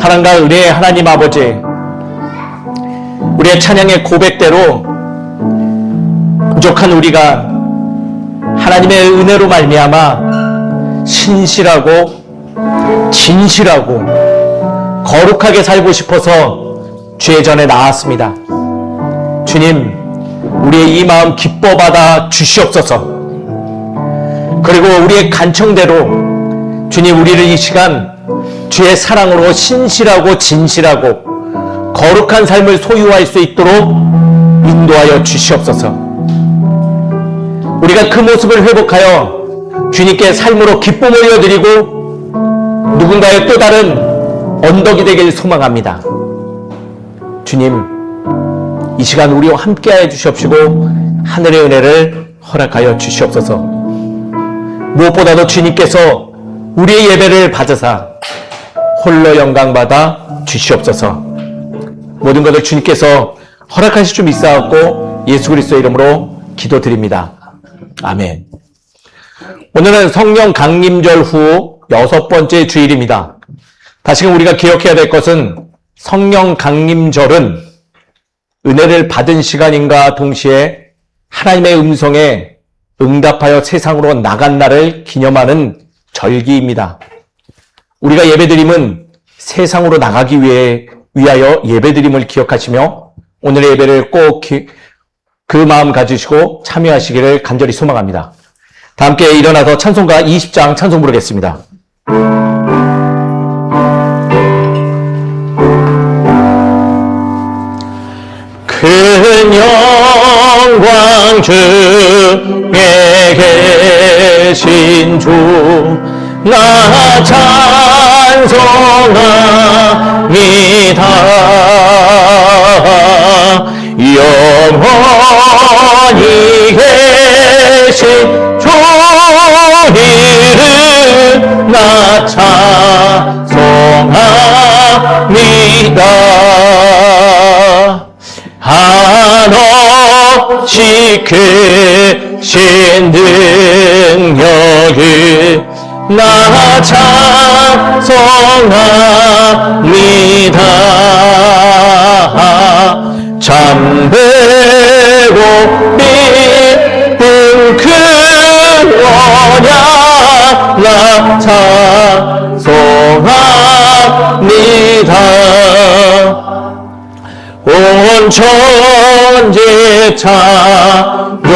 사랑과 은혜의 하나님 아버지, 우리의 찬양의 고백대로 부족한 우리가 하나님의 은혜로 말미암아 신실하고 진실하고 거룩하게 살고 싶어서 주의 전에 나왔습니다. 주님, 우리의 이 마음 기뻐 받아 주시옵소서. 그리고 우리의 간청대로 주님, 우리를 이 시간 주의 사랑으로 신실하고 진실하고 거룩한 삶을 소유할 수 있도록 인도하여 주시옵소서. 우리가 그 모습을 회복하여 주님께 삶으로 기쁨을 이어드리고 누군가의 또 다른 언덕이 되길 소망합니다. 주님, 이 시간 우리와 함께하여 주시옵시고 하늘의 은혜를 허락하여 주시옵소서. 무엇보다도 주님께서 우리의 예배를 받으사 홀로 영광받아 주시옵소서. 모든 것을 주님께서 허락하실 줄 믿사옵고 예수 그리스도의 이름으로 기도드립니다. 아멘. 오늘은 성령 강림절 후 6번째 주일입니다. 다시금 우리가 기억해야 될 것은 성령 강림절은 은혜를 받은 시간인가 동시에 하나님의 음성에 응답하여 세상으로 나간 날을 기념하는 절기입니다. 우리가 예배드림은 세상으로 나가기 위하여 예배드림을 기억하시며 오늘의 예배를 꼭 그 마음 가지시고 참여하시기를 간절히 소망합니다. 다 함께 일어나서 찬송가 20장 찬송 부르겠습니다. 큰 영광 중에 계신 주 나 찬송합니다. 영원히 계신 주 이름 나 찬송합니다. 한없이 크신 능력을 나 찬송합니다. 잠들고 믿음 큰 언약 나 찬송합니다. 온 천지 창조하시도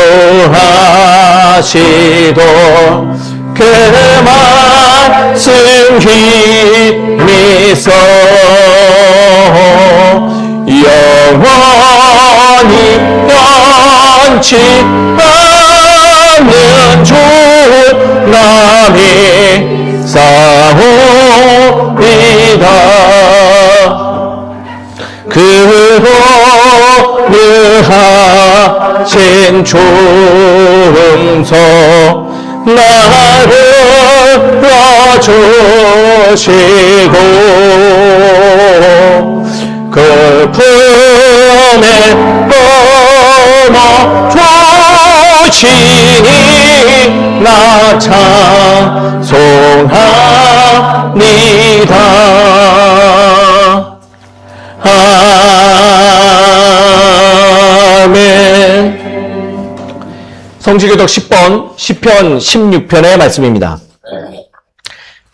그 말씀 힘이 있어 영원히 변치 않는 주 남이 싸웁니다. 그거하신 충성 나를 도와주시고 그 품에 업어주시니 나 찬송합니다. 아멘. 성지교독 10번 시편 16편의 말씀입니다.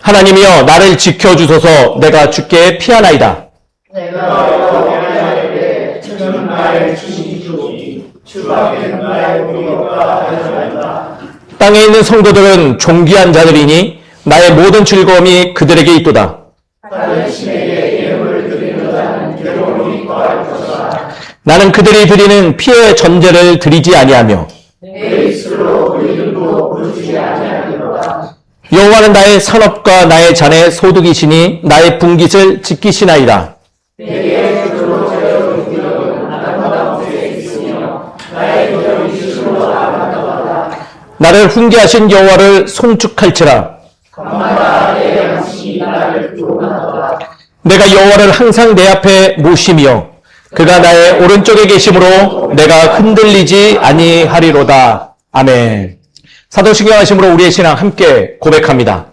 하나님이여 나를 지켜주소서. 내가 주께 피하나이다. 내가 원하일 때 주는 나의 주시주니 주밖에 나의 공의가 하나이다. 땅에 있는 성도들은 존귀한 자들이니 나의 모든 즐거움이 그들에게 있도다. 다른 신에게 예물을 드리는 자는 괴로움이 더할 것이다. 나는 그들이 드리는 피의 전제를 드리지 아니하며 내 입술로 의인도 부르지 아니하리로다. 여호와는 나의 산업과 나의 잔의 소득이시니 나의 분깃을 지키시나이다. 내게 스스로 제어의 기력은 하나마다 없에 있으며 나의 기력이 스스로 나간다마다 나를 훈계하신 여호와를 송축할지라. 밤마다 내 양식이 나를 구원하도다. 내가 여호와를 항상 내 앞에 모시며 그가 나의 오른쪽에 계심으로 내가 흔들리지 아니하리로다. 아멘. 사도신경 하심으로 우리의 신앙 함께 고백합니다.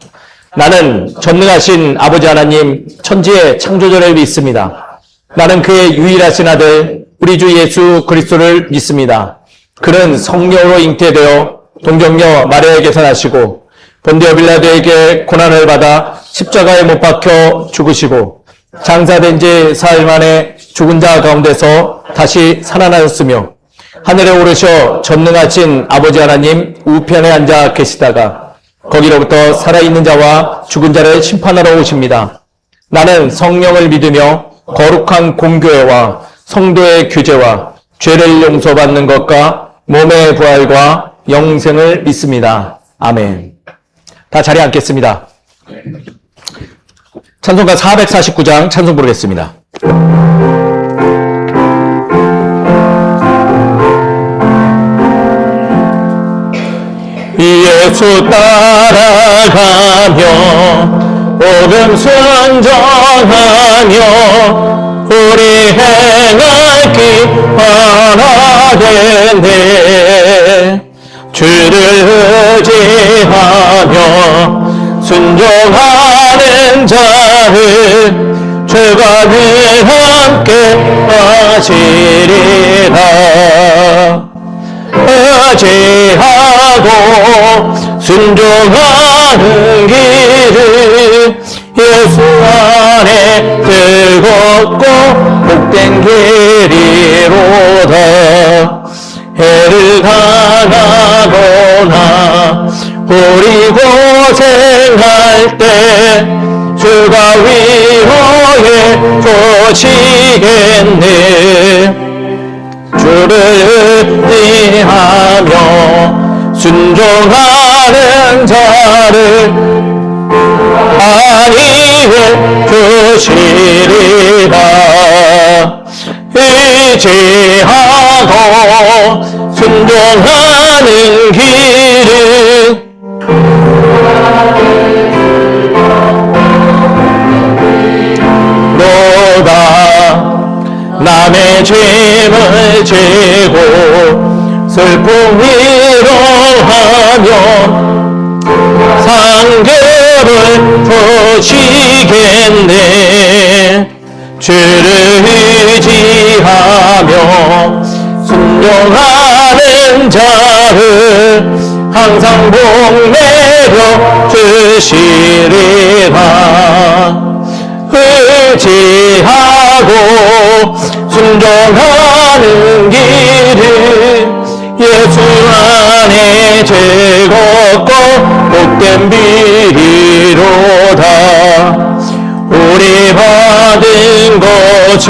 나는 전능하신 아버지 하나님 천지의 창조주를 믿습니다. 나는 그의 유일하신 아들 우리 주 예수 그리스도를 믿습니다. 그는 성령으로 잉태되어 동정녀 마리아에게서 나시고 본디오 빌라도에게 고난을 받아 십자가에 못 박혀 죽으시고 장사된 지 사흘 만에 죽은 자 가운데서 다시 살아나셨으며 하늘에 오르셔 전능하신 아버지 하나님 우편에 앉아 계시다가 거기로부터 살아있는 자와 죽은 자를 심판하러 오십니다. 나는 성령을 믿으며 거룩한 공교회와 성도의 규제와 죄를 용서받는 것과 몸의 부활과 영생을 믿습니다. 아멘. 다 자리에 앉겠습니다. 찬송가 449장 찬송 부르겠습니다. 예수 따라가며 복음 순종하며 우리 행할 길 바라겠네. 주를 의지하며 순종하는 자를 주가 늘 함께 하시리라. 의지하고 순종하는 길을 예수 안에 즐겁고 복된 길이로다. 해를 당하거나 우리 고생할 때 주가 위로해 주시겠네. 주를 의지하며 순종하는 자를 안위해 주시리라. 의지하고 순종하는 길은 로다. 남의 짐을 지고 슬픔 위로하며 상급을 주시겠네. 주를 의지하며 순종하는 자를 항상 복내려 주시리라. 의지하고 순종하는 길은 예수 안에 즐겁고 복된 비리로다. 우리 받은 것을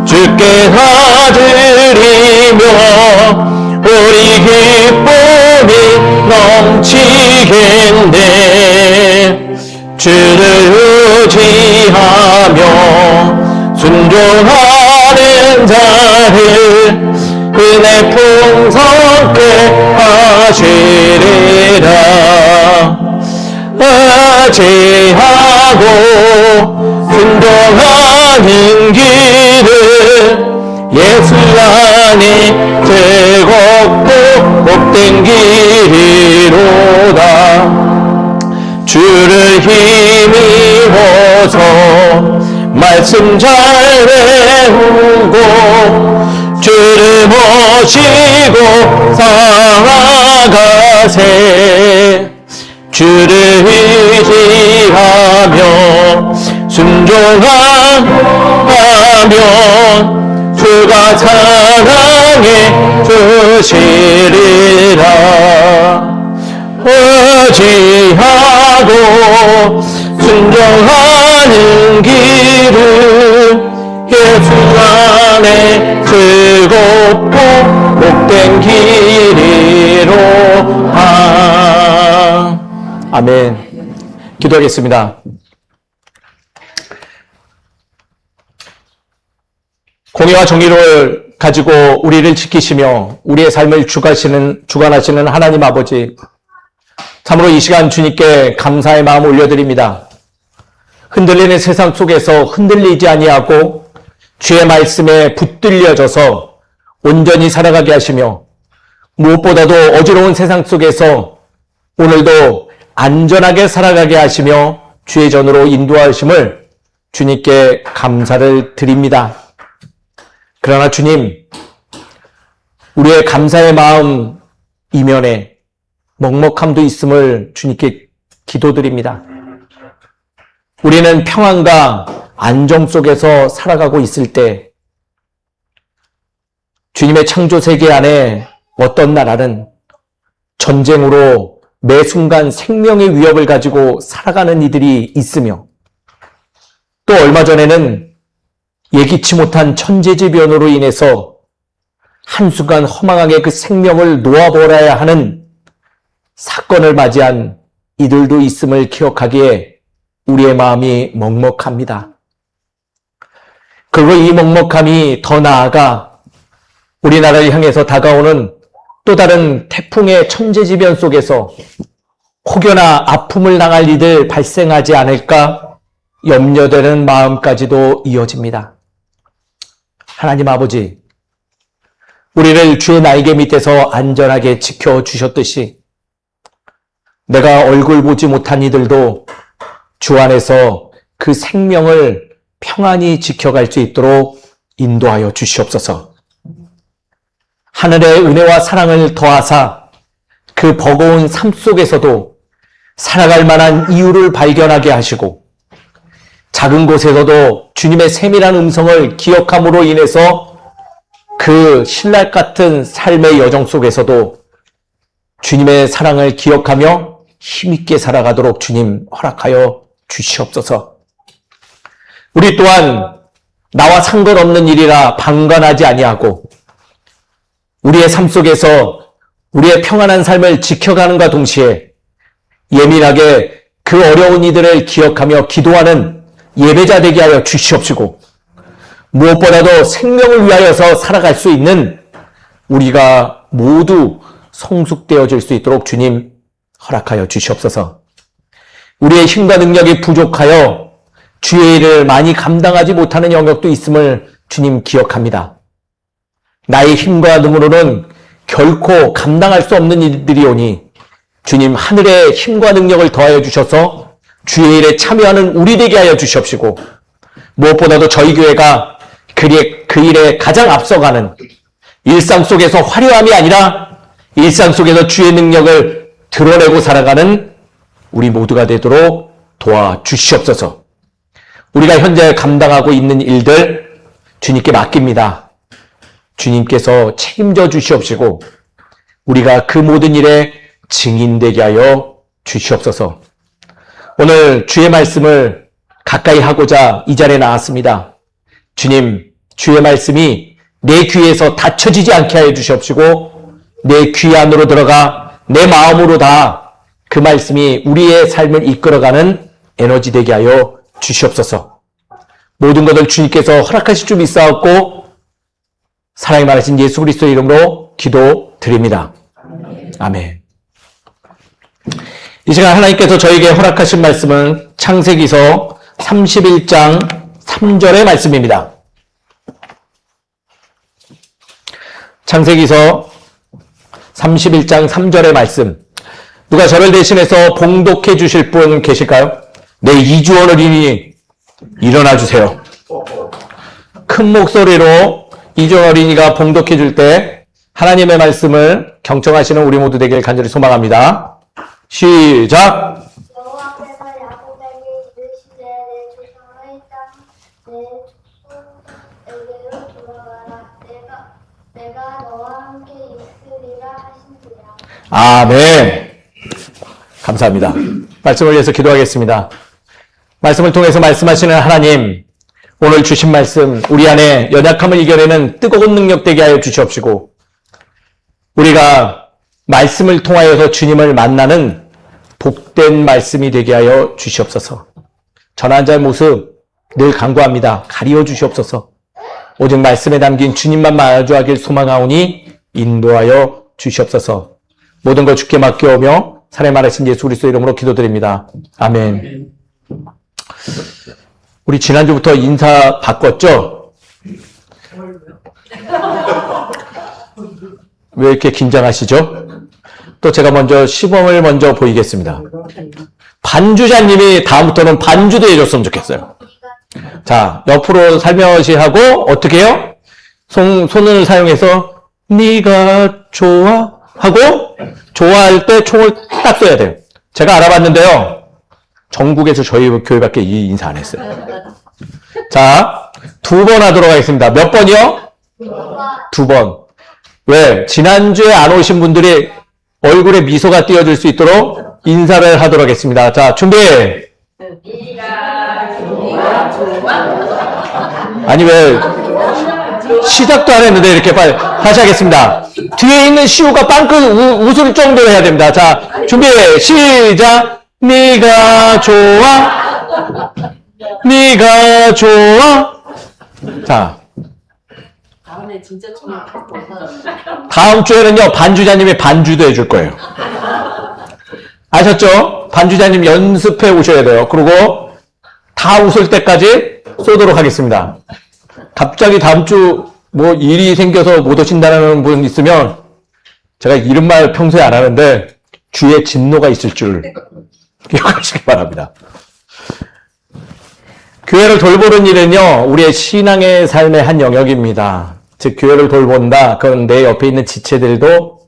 주께 다 드리며 우리 기쁨이 넘치겠네. 주를 의지하며 순종하는 자를 은혜 풍성케 하시리라. 의지하고 순종하는 길은 예수 안에 즐겁고 복된 길이로다. 주를 힘입어서 말씀 잘 배우고 주를 모시고 살아가세. 주를 의지하며 순종하면 주가 사랑해 주시리라. 의지하고 순종하는 길은 예수 안에 즐겁고 복된 길이로다. 아멘. 기도하겠습니다. 공의와 정의를 가지고 우리를 지키시며 우리의 삶을 주관하시는 하나님 아버지, 참으로 이 시간 주님께 감사의 마음 올려드립니다. 흔들리는 세상 속에서 흔들리지 아니하고 주의 말씀에 붙들려져서 온전히 살아가게 하시며 무엇보다도 어지러운 세상 속에서 오늘도 안전하게 살아가게 하시며 주의 전으로 인도하심을 주님께 감사를 드립니다. 그러나 주님, 우리의 감사의 마음 이면에 먹먹함도 있음을 주님께 기도드립니다. 우리는 평안과 안정 속에서 살아가고 있을 때 주님의 창조 세계 안에 어떤 나라는 전쟁으로 매 순간 생명의 위협을 가지고 살아가는 이들이 있으며, 또 얼마 전에는 예기치 못한 천재지변으로 인해서 한순간 허망하게 그 생명을 놓아버려야 하는 사건을 맞이한 이들도 있음을 기억하기에 우리의 마음이 먹먹합니다. 그리고 이 먹먹함이 더 나아가 우리나라를 향해서 다가오는 또 다른 태풍의 천재지변 속에서 혹여나 아픔을 당할 일들 발생하지 않을까 염려되는 마음까지도 이어집니다. 하나님 아버지, 우리를 주의 날개 밑에서 안전하게 지켜주셨듯이 내가 얼굴 보지 못한 이들도 주 안에서 그 생명을 평안히 지켜갈 수 있도록 인도하여 주시옵소서. 하늘의 은혜와 사랑을 더하사 그 버거운 삶 속에서도 살아갈 만한 이유를 발견하게 하시고, 작은 곳에서도 주님의 세밀한 음성을 기억함으로 인해서 그 신랄 같은 삶의 여정 속에서도 주님의 사랑을 기억하며 힘있게 살아가도록 주님 허락하여 주시옵소서. 우리 또한 나와 상관없는 일이라 방관하지 아니하고 우리의 삶 속에서 우리의 평안한 삶을 지켜가는가 동시에 예민하게 그 어려운 이들을 기억하며 기도하는 예배자 되게 하여 주시옵시고, 무엇보다도 생명을 위하여서 살아갈 수 있는 우리가 모두 성숙되어질 수 있도록 주님 허락하여 주시옵소서. 우리의 힘과 능력이 부족하여 주의 일을 많이 감당하지 못하는 영역도 있음을 주님 기억합니다. 나의 힘과 능으로는 결코 감당할 수 없는 일들이오니 주님 하늘의 힘과 능력을 더하여 주셔서 주의 일에 참여하는 우리 되게 하여 주시옵시고, 무엇보다도 저희 교회가 그 일에 가장 앞서가는, 일상 속에서 화려함이 아니라 일상 속에서 주의 능력을 드러내고 살아가는 우리 모두가 되도록 도와주시옵소서. 우리가 현재 감당하고 있는 일들 주님께 맡깁니다. 주님께서 책임져 주시옵시고 우리가 그 모든 일에 증인되게 하여 주시옵소서. 오늘 주의 말씀을 가까이 하고자 이 자리에 나왔습니다. 주님, 주의 말씀이 내 귀에서 닫혀지지 않게 하여 주시옵시고 내 귀 안으로 들어가 내 마음으로 다 그 말씀이 우리의 삶을 이끌어가는 에너지 되게 하여 주시옵소서. 모든 것을 주님께서 허락하실 줄 믿사옵고 사랑이 많으신 예수 그리스도의 이름으로 기도드립니다. 아멘. 이 시간 하나님께서 저에게 허락하신 말씀은 창세기서 31장 3절의 말씀입니다. 창세기서 31장 3절의 말씀. 누가 저를 대신해서 봉독해 주실 분 계실까요? 네, 이주원 어린이 일어나 주세요. 큰 목소리로 이주원 어린이가 봉독해 줄 때 하나님의 말씀을 경청하시는 우리 모두 되길 간절히 소망합니다. 시작! 여호와께서 야곱에게 이르시되 내 조상의 땅 내 족속에게로 돌아가라. 내가 너와 함께 있으리라 하신지라. 아멘. 감사합니다. 말씀을 위해서 기도하겠습니다. 말씀을 통해서 말씀하시는 하나님, 오늘 주신 말씀 우리 안에 연약함을 이겨내는 뜨거운 능력 되게 하여 주시옵시고 우리가 말씀을 통하여서 주님을 만나는 복된 말씀이 되게 하여 주시옵소서. 전한 자의 모습 늘 간구합니다. 가리워 주시옵소서. 오직 말씀에 담긴 주님만 마주하길 소망하오니 인도하여 주시옵소서. 모든 것 주께 맡겨오며 사랑의 많으신 예수 그리스도 이름으로 기도드립니다. 아멘. 우리 지난주부터 인사 바꿨죠? 왜 이렇게 긴장하시죠? 또 제가 먼저 시범을 먼저 보이겠습니다. 반주자님이 다음부터는 반주도 해줬으면 좋겠어요. 자, 옆으로 살며시 하고 어떻게 해요? 손을 사용해서 네가 좋아 하고 좋아할 때 총을 딱 쏘야 돼요. 제가 알아봤는데요. 전국에서 저희 교회밖에 이 인사 안 했어요. 자, 2번 하도록 하겠습니다. 몇 번이요? 2번. 왜? 지난주에 안 오신 분들이 얼굴에 미소가 띄어질 수 있도록 인사를 하도록 하겠습니다. 자, 준비! 아니, 왜, 시작도 안 했는데 이렇게 빨리. 다시 하겠습니다. 뒤에 있는 시우가 빵긋 웃을 정도로 해야 됩니다. 자, 준비, 시작! 네가 좋아? 네가 좋아? 자. 다음에 진짜 좀 다음 주에는요, 반주자님이 반주도 해줄 거예요. 아셨죠? 반주자님 연습해 오셔야 돼요. 그리고 다 웃을 때까지 쏘도록 하겠습니다. 갑자기 다음 주 뭐 일이 생겨서 못 오신다는 분 있으면 제가 이런 말 평소에 안 하는데 주위에 진노가 있을 줄 기억하시기 바랍니다. 교회를 돌보는 일은요, 우리의 신앙의 삶의 한 영역입니다. 즉, 교회를 돌본다. 그건 내 옆에 있는 지체들도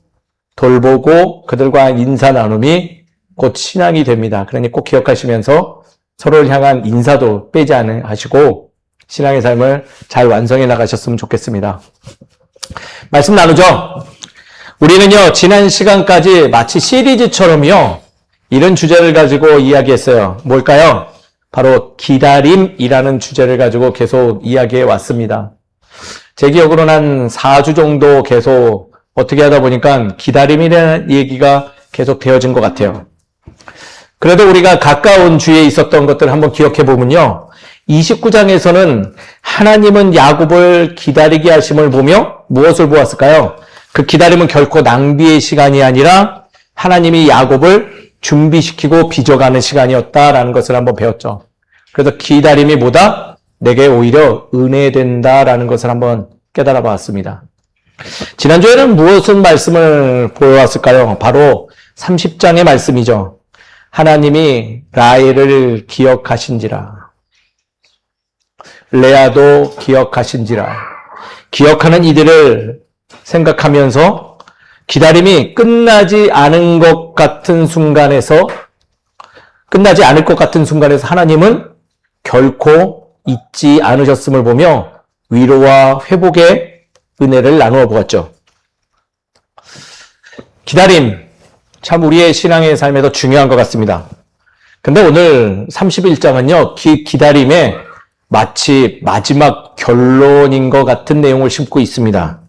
돌보고 그들과 인사 나눔이 곧 신앙이 됩니다. 그러니 꼭 기억하시면서 서로를 향한 인사도 빼지 않으시고 신앙의 삶을 잘 완성해 나가셨으면 좋겠습니다. 말씀 나누죠? 우리는요, 지난 시간까지 마치 시리즈처럼요, 이런 주제를 가지고 이야기했어요. 뭘까요? 바로 기다림이라는 주제를 가지고 계속 이야기해 왔습니다. 제 기억으로는 한 4주 정도 계속 어떻게 하다 보니까 기다림이라는 얘기가 계속 되어진 것 같아요. 그래도 우리가 가까운 주위에 있었던 것들을 한번 기억해 보면요. 29장에서는 하나님은 야곱을 기다리게 하심을 보며 무엇을 보았을까요? 그 기다림은 결코 낭비의 시간이 아니라 하나님이 야곱을 준비시키고 빚어가는 시간이었다라는 것을 한번 배웠죠. 그래서 기다림이 뭐다? 내게 오히려 은혜된다라는 것을 한번 깨달아 봤습니다. 지난주에는 무슨 말씀을 보여왔을까요? 바로 30장의 말씀이죠. 하나님이 라헬을 기억하신지라. 레아도 기억하신지라. 기억하는 이들을 생각하면서 기다림이 끝나지 않은 것 같은 순간에서 끝나지 않을 것 같은 순간에서 하나님은 결코 잊지 않으셨음을 보며 위로와 회복의 은혜를 나누어 보았죠. 기다림, 참 우리의 신앙의 삶에도 중요한 것 같습니다. 근데 오늘 31장은요, 기다림의 마치 마지막 결론인 것 같은 내용을 심고 있습니다.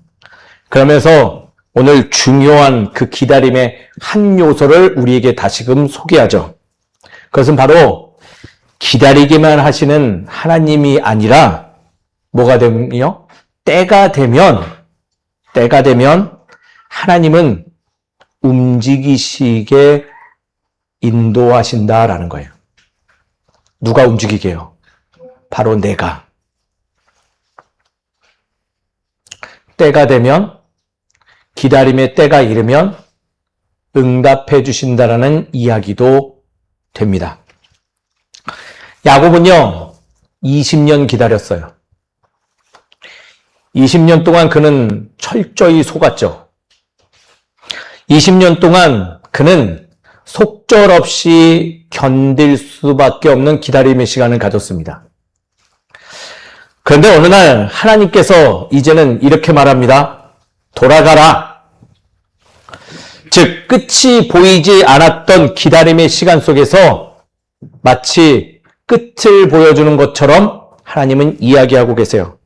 그러면서 오늘 중요한 그 기다림의 한 요소를 우리에게 다시금 소개하죠. 그것은 바로 기다리기만 하시는 하나님이 아니라 뭐가 되면요? 때가 되면 하나님은 움직이시게 인도하신다라는 거예요. 누가 움직이게요? 바로 내가. 때가 되면, 기다림의 때가 이르면 응답해 주신다라는 이야기도 됩니다. 야곱은요, 20년 기다렸어요. 20년 동안 그는 철저히 속았죠. 20년 동안 그는 속절없이 견딜 수밖에 없는 기다림의 시간을 가졌습니다. 그런데 어느 날 하나님께서 이제는 이렇게 말합니다. 돌아가라. 즉, 끝이 보이지 않았던 기다림의 시간 속에서 마치 끝을 보여주는 것처럼 하나님은 이야기하고 계세요.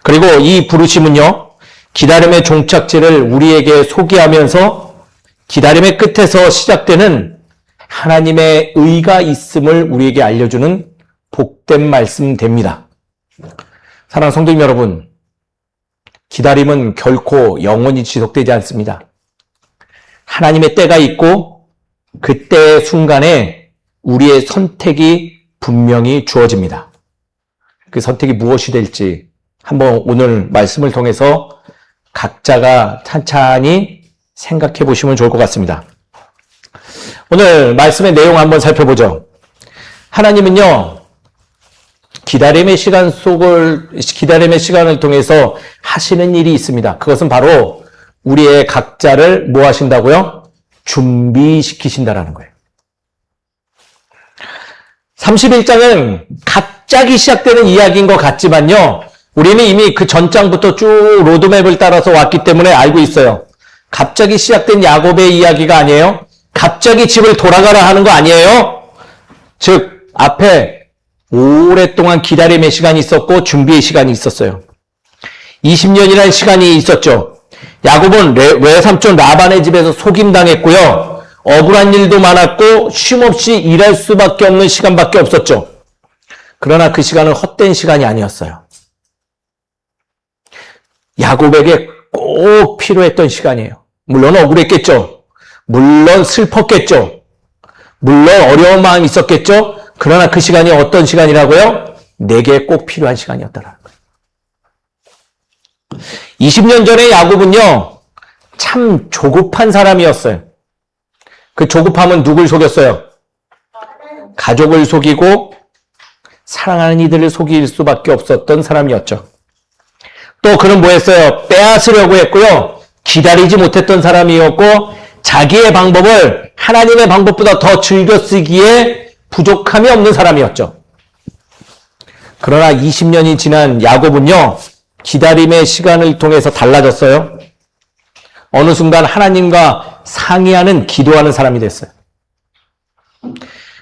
그리고 이 부르심은요, 기다림의 종착지를 우리에게 소개하면서 기다림의 끝에서 시작되는 하나님의 의가 있음을 우리에게 알려주는 복된 말씀 됩니다. 사랑하는 성도님 여러분, 기다림은 결코 영원히 지속되지 않습니다. 하나님의 때가 있고 그 때의 순간에 우리의 선택이 분명히 주어집니다. 그 선택이 무엇이 될지 한번 오늘 말씀을 통해서 각자가 찬찬히 생각해 보시면 좋을 것 같습니다. 오늘 말씀의 내용 한번 살펴보죠. 하나님은요, 기다림의 시간을 통해서 하시는 일이 있습니다. 그것은 바로 우리의 각자를 뭐 하신다고요? 준비시키신다라는 거예요. 31장은 갑자기 시작되는 이야기인 것 같지만요, 우리는 이미 그 전장부터 쭉 로드맵을 따라서 왔기 때문에 알고 있어요. 갑자기 시작된 야곱의 이야기가 아니에요. 갑자기 집을 돌아가라 하는 거 아니에요. 즉 앞에 오랫동안 기다림의 시간이 있었고 준비의 시간이 있었어요. 20년이라는 시간이 있었죠. 야곱은 외삼촌 라반의 집에서 속임당했고요. 억울한 일도 많았고 쉼없이 일할 수밖에 없는 시간밖에 없었죠. 그러나 그 시간은 헛된 시간이 아니었어요. 야곱에게 꼭 필요했던 시간이에요. 물론 억울했겠죠. 물론 슬펐겠죠. 물론 어려운 마음이 있었겠죠. 그러나 그 시간이 어떤 시간이라고요? 내게 꼭 필요한 시간이었더라는 거예요. 20년 전에 야곱은요, 참 조급한 사람이었어요. 그 조급함은 누굴 속였어요? 가족을 속이고 사랑하는 이들을 속일 수밖에 없었던 사람이었죠. 또 그는 뭐 했어요? 빼앗으려고 했고요. 기다리지 못했던 사람이었고 자기의 방법을 하나님의 방법보다 더 즐겨 쓰기에 부족함이 없는 사람이었죠. 그러나 20년이 지난 야곱은요, 기다림의 시간을 통해서 달라졌어요. 어느 순간 하나님과 상의하는 기도하는 사람이 됐어요.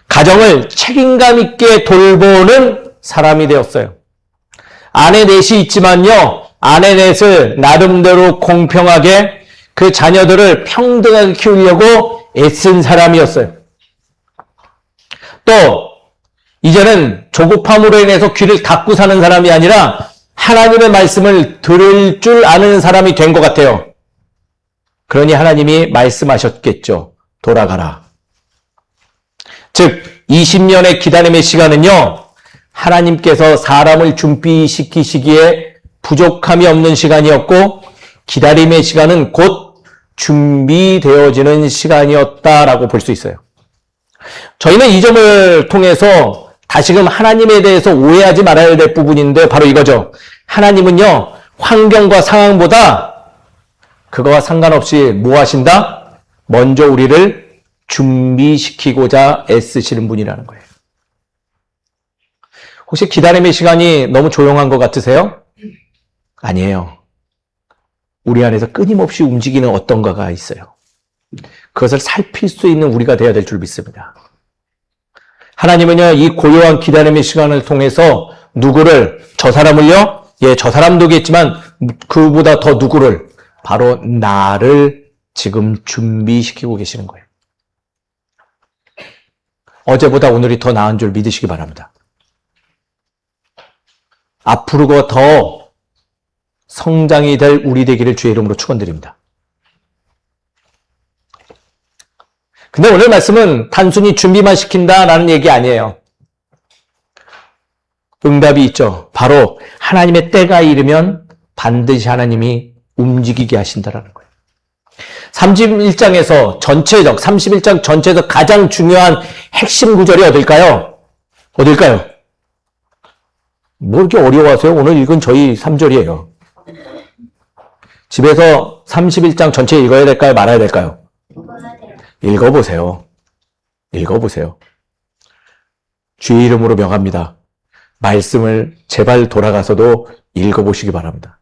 가정을 책임감 있게 돌보는 사람이 되었어요. 아내 넷이 있지만요, 아내 넷을 나름대로 공평하게 그 자녀들을 평등하게 키우려고 애쓴 사람이었어요. 또 이제는 조급함으로 인해서 귀를 닫고 사는 사람이 아니라 하나님의 말씀을 들을 줄 아는 사람이 된 것 같아요. 그러니 하나님이 말씀하셨겠죠. 돌아가라. 즉 20년의 기다림의 시간은요, 하나님께서 사람을 준비시키시기에 부족함이 없는 시간이었고 기다림의 시간은 곧 준비되어지는 시간이었다라고 볼 수 있어요. 저희는 이 점을 통해서 다시금 하나님에 대해서 오해하지 말아야 될 부분인데 바로 이거죠. 하나님은요, 환경과 상황보다 그거와 상관없이 뭐 하신다? 먼저 우리를 준비시키고자 애쓰시는 분이라는 거예요. 혹시 기다림의 시간이 너무 조용한 것 같으세요? 아니에요. 우리 안에서 끊임없이 움직이는 어떤가가 있어요. 그것을 살필 수 있는 우리가 되어야 될 줄 믿습니다. 하나님은요, 이 고요한 기다림의 시간을 통해서 누구를, 저 사람을요, 저 사람도겠지만 그보다 더 누구를, 바로 나를 지금 준비시키고 계시는 거예요. 어제보다 오늘이 더 나은 줄 믿으시기 바랍니다. 앞으로가 더 성장이 될 우리 되기를 주의 이름으로 축원드립니다. 근데 오늘 말씀은 단순히 준비만 시킨다라는 얘기 아니에요. 응답이 있죠. 바로 하나님의 때가 이르면 반드시 하나님이 움직이게 하신다라는 거예요. 31장에서 31장 전체에서 가장 중요한 핵심 구절이 어딜까요? 뭐 이렇게 어려워하세요? 오늘 읽은 저희 3절이에요. 집에서 31장 전체 읽어야 될까요? 말아야 될까요? 읽어보세요. 주의 이름으로 명합니다. 말씀을 제발 돌아가서도 읽어보시기 바랍니다.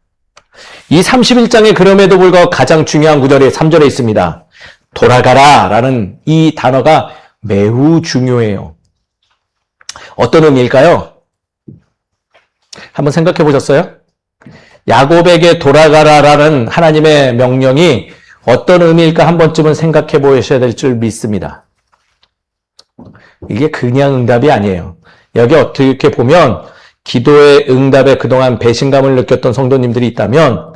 이 31장에 그럼에도 불구하고 가장 중요한 구절이 3절에 있습니다. 돌아가라 라는 이 단어가 매우 중요해요. 어떤 의미일까요? 한번 생각해 보셨어요? 야곱에게 돌아가라라는 하나님의 명령이 어떤 의미일까 한 번쯤은 생각해 보셔야 될 줄 믿습니다. 이게 그냥 응답이 아니에요. 여기 어떻게 보면 기도의 응답에 그동안 배신감을 느꼈던 성도님들이 있다면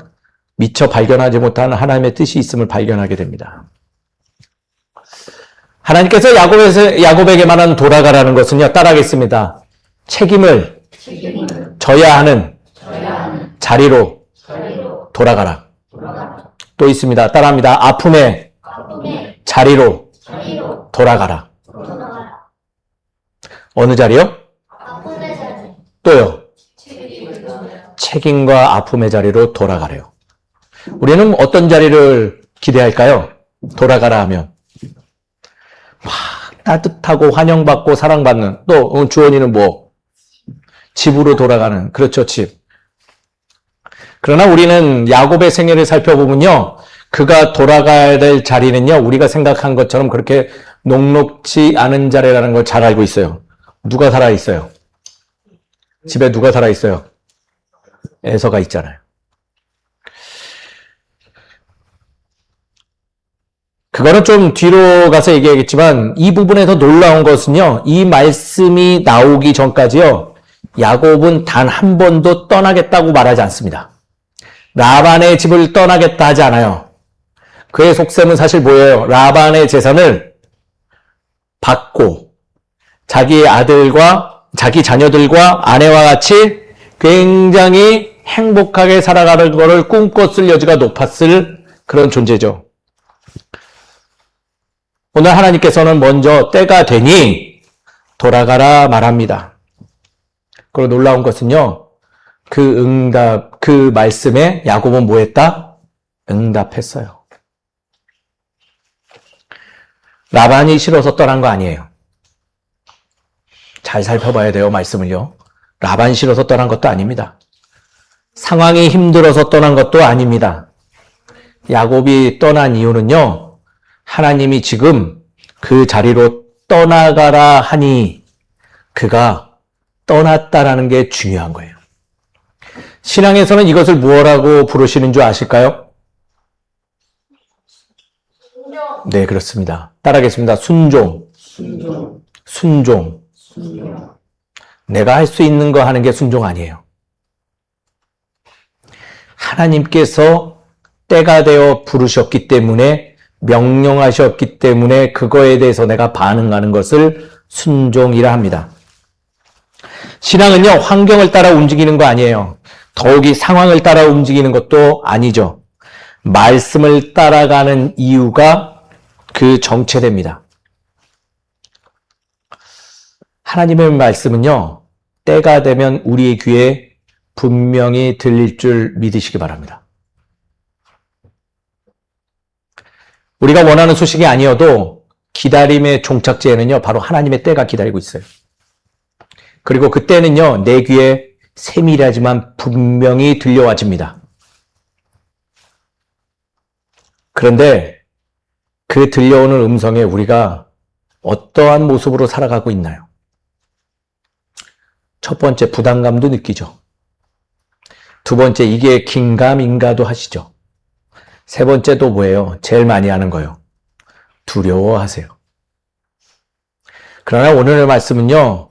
미처 발견하지 못한 하나님의 뜻이 있음을 발견하게 됩니다. 하나님께서 야곱에게만 돌아가라는 것은요, 따라하겠습니다. 책임을 져야 하는 자리로 돌아가라. 또 있습니다. 따라합니다. 아픔의 아픔의 자리로 자리로 돌아가라. 돌아가라. 어느 자리요? 아픔의 자리. 또요. 책임을 져야. 책임과 아픔의 자리로 돌아가래요. 우리는 어떤 자리를 기대할까요? 돌아가라 하면 막 따뜻하고 환영받고 사랑받는, 또 주원이는 뭐 집으로 돌아가는, 그렇죠, 집. 그러나 우리는 야곱의 생애를 살펴보면요, 그가 돌아가야 될 자리는요, 우리가 생각한 것처럼 그렇게 녹록지 않은 자리라는 걸 잘 알고 있어요. 누가 살아 있어요? 집에 누가 살아 있어요? 에서가 있잖아요. 그거는 좀 뒤로 가서 얘기하겠지만, 이 부분에서 놀라운 것은요, 이 말씀이 나오기 전까지요, 야곱은 단 한 번도 떠나겠다고 말하지 않습니다. 라반의 집을 떠나겠다 하지 않아요. 그의 속셈은 사실 뭐예요? 라반의 재산을 받고 자기 아들과 자기 자녀들과 아내와 같이 굉장히 행복하게 살아가는 것을 꿈꿨을 여지가 높았을 그런 존재죠. 오늘 하나님께서는 먼저 때가 되니 돌아가라 말합니다. 그리고 놀라운 것은요, 그 말씀에 야곱은 뭐 했다? 응답했어요. 라반이 싫어서 떠난 거 아니에요. 잘 살펴봐야 돼요, 말씀을요. 라반이 싫어서 떠난 것도 아닙니다. 상황이 힘들어서 떠난 것도 아닙니다. 야곱이 떠난 이유는요, 하나님이 지금 그 자리로 떠나가라 하니 그가 떠났다라는 게 중요한 거예요. 신앙에서는 이것을 무엇라고 부르시는 줄 아실까요? 순종. 네, 그렇습니다. 따라하겠습니다. 순종. 순종. 내가 할 수 있는 거 하는 게 순종 아니에요. 하나님께서 때가 되어 부르셨기 때문에, 명령하셨기 때문에 그거에 대해서 내가 반응하는 것을 순종이라 합니다. 신앙은요, 환경을 따라 움직이는 거 아니에요. 더욱이 상황을 따라 움직이는 것도 아니죠. 말씀을 따라가는 이유가 그 정체됩니다. 하나님의 말씀은요, 때가 되면 우리의 귀에 분명히 들릴 줄 믿으시기 바랍니다. 우리가 원하는 소식이 아니어도 기다림의 종착지에는요, 바로 하나님의 때가 기다리고 있어요. 그리고 그때는요, 내 귀에 세밀하지만 분명히 들려와집니다. 그런데 그 들려오는 음성에 우리가 어떠한 모습으로 살아가고 있나요? 첫 번째, 부담감도 느끼죠. 두 번째, 이게 긴가민가도 하시죠. 세 번째도 뭐예요? 제일 많이 하는 거요. 두려워하세요. 그러나 오늘의 말씀은요,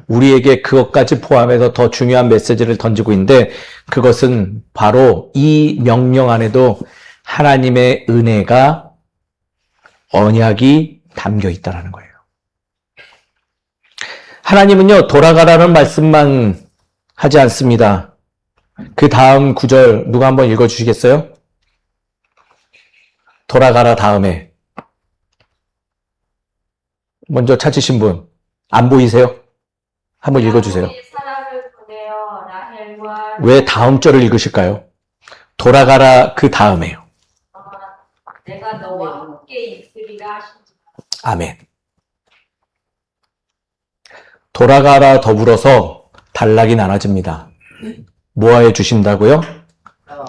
우리에게 그것까지 포함해서 더 중요한 메시지를 던지고 있는데, 그것은 바로 이 명령 안에도 하나님의 은혜가, 언약이 담겨 있다는 거예요. 하나님은요, 돌아가라는 말씀만 하지 않습니다. 그 다음 구절 누가 한번 읽어주시겠어요? 돌아가라 다음에. 먼저 찾으신 분, 안 보이세요? 한번 읽어주세요. 사람을 보내어 라헬과 왜 다음 절을 읽으실까요? 돌아가라 그 다음에요. 내가 너와 함께 있으리라 하시지. 아멘. 돌아가라 더불어서 단락이 나눠집니다. 뭐해 주신다고요?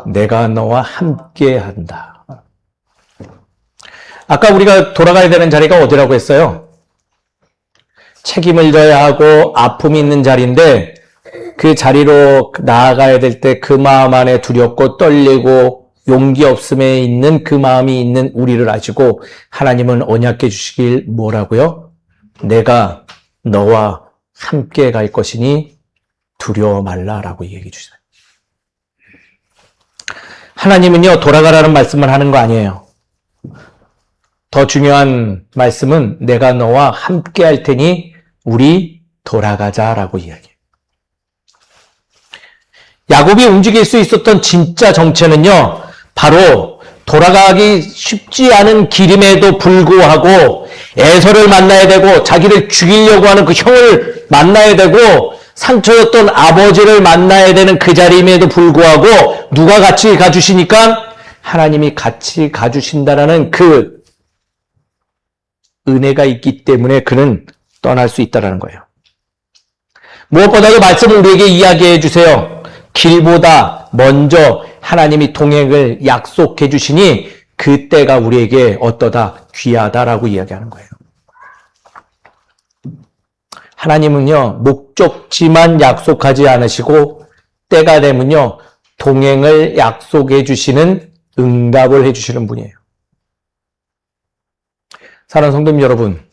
내가 너와 함께 한다. 아까 우리가 돌아가야 되는 자리가 어디라고 했어요? 책임을 져야 하고 아픔이 있는 자리인데, 그 자리로 나아가야 될 때 그 마음 안에 두렵고 떨리고 용기 없음에 있는 그 마음이 있는 우리를 아시고 하나님은 언약해 주시길 뭐라고요? 내가 너와 함께 갈 것이니 두려워 말라라고 얘기해 주세요. 하나님은요, 돌아가라는 말씀을 하는 거 아니에요. 더 중요한 말씀은 내가 너와 함께 할 테니 우리 돌아가자라고 이야기해요. 야곱이 움직일 수 있었던 진짜 정체는요, 바로 돌아가기 쉽지 않은 길임에도 불구하고 에서를 만나야 되고 자기를 죽이려고 하는 그 형을 만나야 되고 상처였던 아버지를 만나야 되는 그 자리임에도 불구하고 누가 같이 가주시니까 하나님이 같이 가주신다라는 그 은혜가 있기 때문에 그는 떠날 수 있다는 거예요. 무엇보다도 말씀을 우리에게 이야기해 주세요. 길보다 먼저 하나님이 동행을 약속해 주시니 그때가 우리에게 어떠다 귀하다라고 이야기하는 거예요. 하나님은요, 목적지만 약속하지 않으시고 때가 되면요, 동행을 약속해 주시는 응답을 해 주시는 분이에요. 사랑하는 성도님 여러분,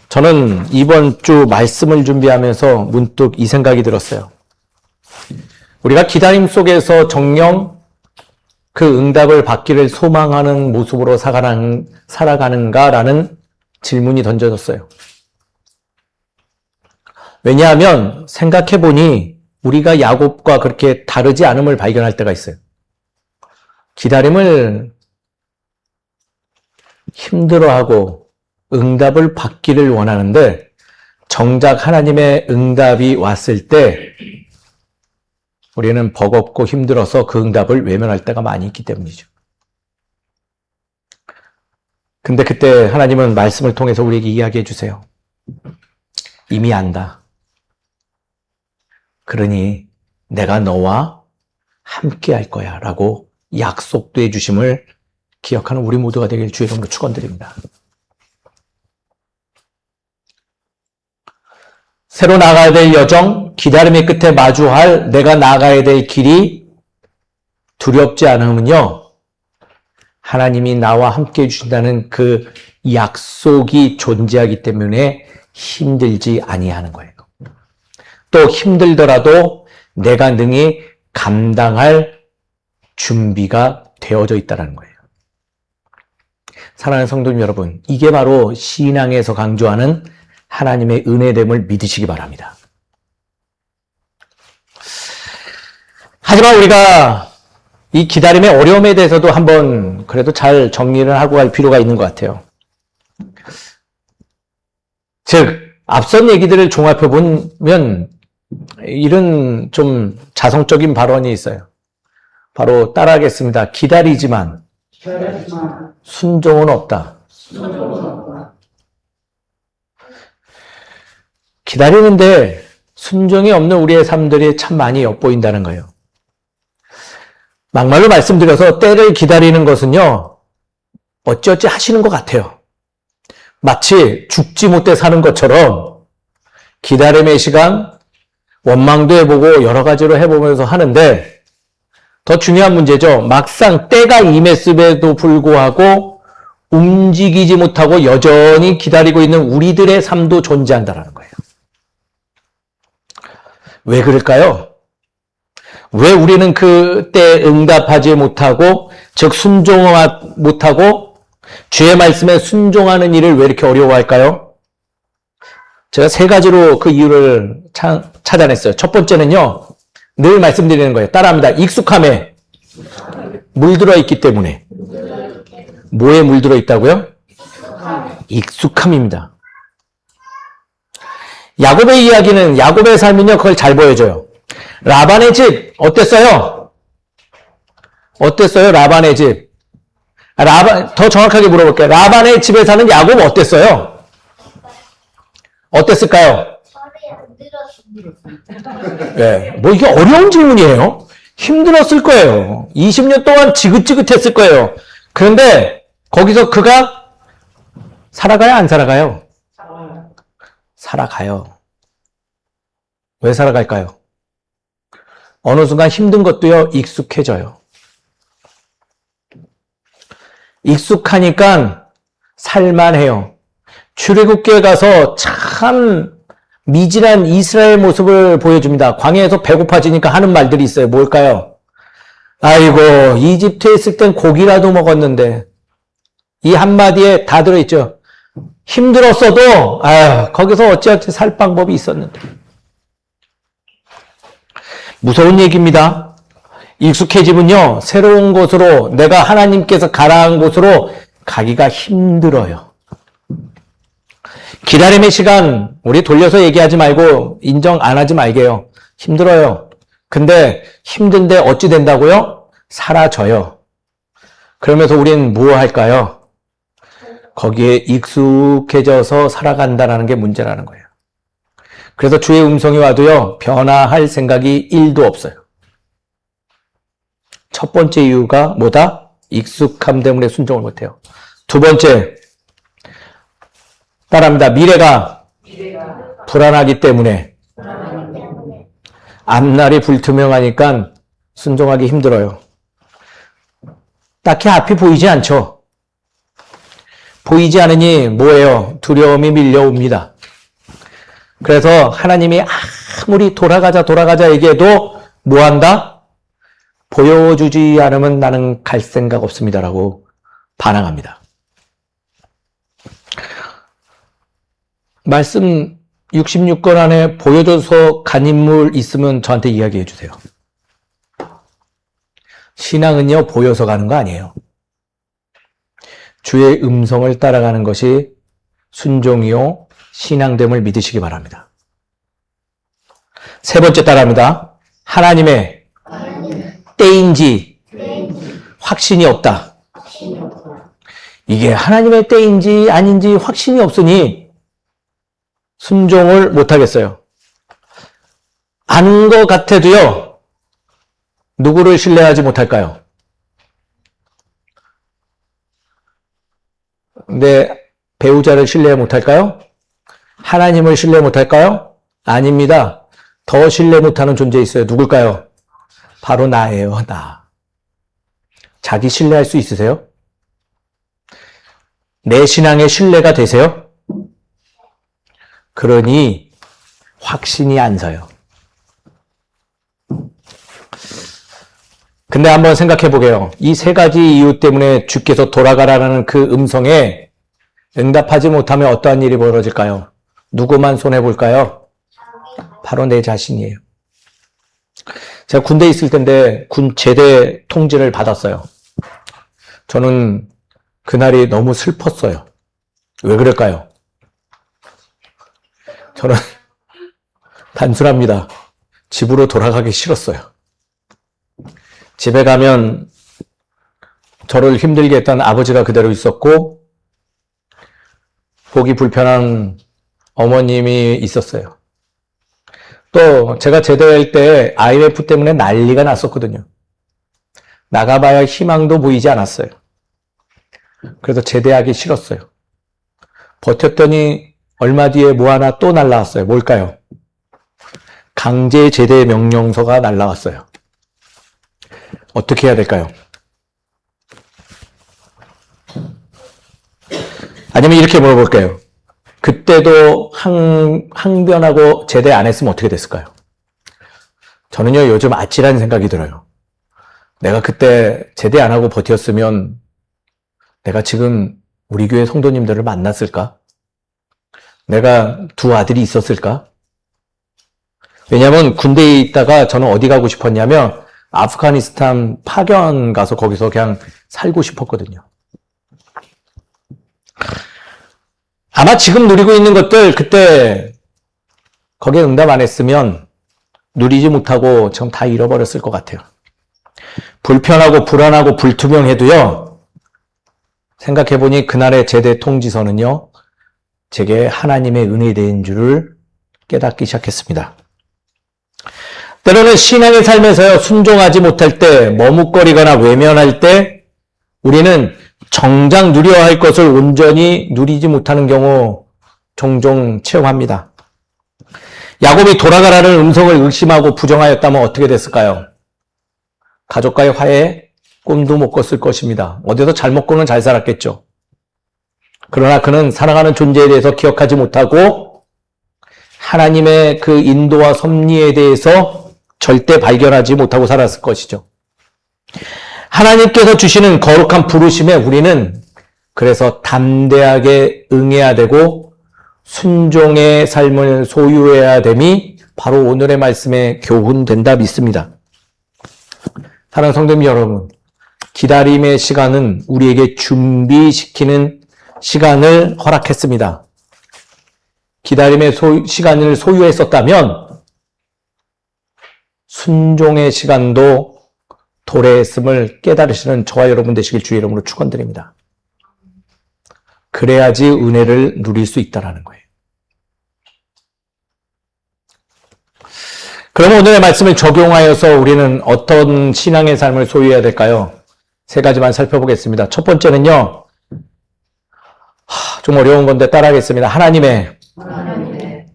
저는 이번 주 말씀을 준비하면서 문득 이 생각이 들었어요. 우리가 기다림 속에서 정녕 그 응답을 받기를 소망하는 모습으로 살아가는가라는 질문이 던져졌어요. 왜냐하면 생각해보니 우리가 야곱과 그렇게 다르지 않음을 발견할 때가 있어요. 기다림을 힘들어하고 응답을 받기를 원하는데 정작 하나님의 응답이 왔을 때 우리는 버겁고 힘들어서 그 응답을 외면할 때가 많이 있기 때문이죠. 근데 그때 하나님은 말씀을 통해서 우리에게 이야기해 주세요. 이미 안다. 그러니 내가 너와 함께 할 거야 라고 약속도 해주심을 기억하는 우리 모두가 되길 주의 이름으로 축원드립니다. 새로 나가야 될 여정, 기다림의 끝에 마주할 내가 나가야 될 길이 두렵지 않으면요, 하나님이 나와 함께 해주신다는 그 약속이 존재하기 때문에 힘들지 아니하는 거예요. 또 힘들더라도 내가 능히 감당할 준비가 되어져 있다는 거예요. 사랑하는 성도님 여러분, 이게 바로 신앙에서 강조하는 하나님의 은혜됨을 믿으시기 바랍니다. 하지만 우리가 이 기다림의 어려움에 대해서도 한번 그래도 잘 정리를 하고 갈 필요가 있는 것 같아요. 즉, 앞선 얘기들을 종합해 보면 이런 좀 자성적인 발언이 있어요. 바로 따라하겠습니다. 기다리지만 순종은 없다. 기다리는데 순종이 없는 우리의 삶들이 참 많이 엿보인다는 거예요. 막말로 말씀드려서 때를 기다리는 것은요, 어찌어찌 하시는 것 같아요. 마치 죽지 못해 사는 것처럼 기다림의 시간, 원망도 해보고 여러 가지로 해보면서 하는데 더 중요한 문제죠. 막상 때가 임했음에도 불구하고 움직이지 못하고 여전히 기다리고 있는 우리들의 삶도 존재한다는 거예요. 왜 그럴까요? 왜 우리는 그때 응답하지 못하고, 즉 순종하지 못하고 주의 말씀에 순종하는 일을 왜 이렇게 어려워할까요? 제가 세 가지로 그 이유를 찾아냈어요. 첫 번째는요, 늘 말씀드리는 거예요. 따라합니다. 익숙함에 물들어 있기 때문에. 뭐에 물들어 있다고요? 익숙함입니다. 야곱의 이야기는, 야곱의 삶은요, 그걸 잘 보여줘요. 라반의 집 어땠어요? 어땠어요? 라반의 집. 더 정확하게 물어볼게요. 라반의 집에 사는 야곱 어땠어요? 어땠을까요? 네, 뭐 이게 어려운 질문이에요. 힘들었을 거예요. 20년 동안 지긋지긋했을 거예요. 그런데 거기서 그가 살아가요? 안 살아가요? 살아가요. 왜 살아갈까요? 어느 순간 힘든 것도요, 익숙해져요. 익숙하니까 살만해요. 출애굽기에 가서 참 미진한 이스라엘 모습을 보여줍니다. 광야에서 배고파지니까 하는 말들이 있어요. 뭘까요? 아이고, 이집트에 있을 땐 고기라도 먹었는데, 이 한마디에 다 들어있죠. 힘들었어도, 거기서 어찌어찌 살 방법이 있었는데. 무서운 얘기입니다. 익숙해지면요, 새로운 곳으로, 내가 하나님께서 가라한 곳으로 가기가 힘들어요. 기다림의 시간, 우리 돌려서 얘기하지 말고 인정 안 하지 말게요. 힘들어요. 근데 힘든데 어찌 된다고요? 사라져요. 그러면서 우린 뭐 할까요? 거기에 익숙해져서 살아간다는 게 문제라는 거예요. 그래서 주의 음성이 와도요, 변화할 생각이 1도 없어요. 첫 번째 이유가 뭐다? 익숙함 때문에 순종을 못해요. 두 번째, 따라합니다. 미래가 불안하기 때문에 앞날이 불투명하니까 순종하기 힘들어요. 딱히 앞이 보이지 않죠. 보이지 않으니 뭐예요? 두려움이 밀려옵니다. 그래서 하나님이 아무리 돌아가자 얘기해도 뭐한다? 보여주지 않으면 나는 갈 생각 없습니다라고 반항합니다. 말씀 66권 안에 보여줘서 간 인물 있으면 저한테 이야기해 주세요. 신앙은요, 보여서 가는 거 아니에요. 주의 음성을 따라가는 것이 순종이요, 신앙됨을 믿으시기 바랍니다. 세 번째 따라합니다. 하나님의 때인지 확신이 없다. 이게 하나님의 때인지 아닌지 확신이 없으니 순종을 못하겠어요. 아는 것 같아도요, 누구를 신뢰하지 못할까요? 내 배우자를 신뢰 못할까요? 하나님을 신뢰 못할까요? 아닙니다. 더 신뢰 못하는 존재 있어요. 누굴까요? 바로 나예요, 나. 자기 신뢰할 수 있으세요? 내 신앙에 신뢰가 되세요? 그러니 확신이 안 서요. 근데 한번 생각해 보게요. 이 세 가지 이유 때문에 주께서 돌아가라는 그 음성에 응답하지 못하면 어떠한 일이 벌어질까요? 누구만 손해볼까요? 바로 내 자신이에요. 제가 군대에 있을 텐데 군 제대 통지를 받았어요. 저는 그날이 너무 슬펐어요. 왜 그럴까요? 저는 단순합니다. 집으로 돌아가기 싫었어요. 집에 가면 저를 힘들게 했던 아버지가 그대로 있었고 보기 불편한 어머님이 있었어요. 또 제가 제대할 때 IMF 때문에 난리가 났었거든요. 나가봐야 희망도 보이지 않았어요. 그래서 제대하기 싫었어요. 버텼더니 얼마 뒤에 뭐 하나 또 날라왔어요. 뭘까요? 강제 제대 명령서가 날라왔어요. 어떻게 해야 될까요? 아니면 이렇게 물어볼게요. 그때도 항변하고 제대 안 했으면 어떻게 됐을까요? 저는요, 요즘 아찔한 생각이 들어요. 내가 그때 제대 안 하고 버텼으면 내가 지금 우리 교회 성도님들을 만났을까? 내가 두 아들이 있었을까? 왜냐하면 군대에 있다가 저는 어디 가고 싶었냐면 아프가니스탄 파견 가서 거기서 그냥 살고 싶었거든요. 아마 지금 누리고 있는 것들 그때 거기에 응답 안 했으면 누리지 못하고 지금 다 잃어버렸을 것 같아요. 불편하고 불안하고 불투명해도요. 생각해보니 그날의 제대 통지서는요. 제게 하나님의 은혜된 줄을 깨닫기 시작했습니다. 때로는 신앙의 삶에서요. 순종하지 못할 때, 머뭇거리거나 외면할 때 우리는 정작 누려야 할 것을 온전히 누리지 못하는 경우 종종 체험합니다. 야곱이 돌아가라는 음성을 의심하고 부정하였다면 어떻게 됐을까요? 가족과의 화해에 꿈도 못 꿨을 것입니다. 어디서 잘 먹고는 잘 살았겠죠. 그러나 그는 사랑하는 존재에 대해서 기억하지 못하고 하나님의 그 인도와 섭리에 대해서 절대 발견하지 못하고 살았을 것이죠. 하나님께서 주시는 거룩한 부르심에 우리는 그래서 담대하게 응해야 되고 순종의 삶을 소유해야 됨이 바로 오늘의 말씀의 교훈된다 믿습니다. 사랑하는 성도님 여러분, 기다림의 시간은 우리에게 준비시키는 시간을 허락했습니다. 기다림의 시간을 소유했었다면 순종의 시간도 도래했음을 깨달으시는 저와 여러분 되시길 주의 이름으로 축원드립니다. 그래야지 은혜를 누릴 수 있다는 거예요. 그럼 오늘의 말씀을 적용하여서 우리는 어떤 신앙의 삶을 소유해야 될까요? 세 가지만 살펴보겠습니다. 첫 번째는요, 좀 어려운 건데 따라하겠습니다. 하나님의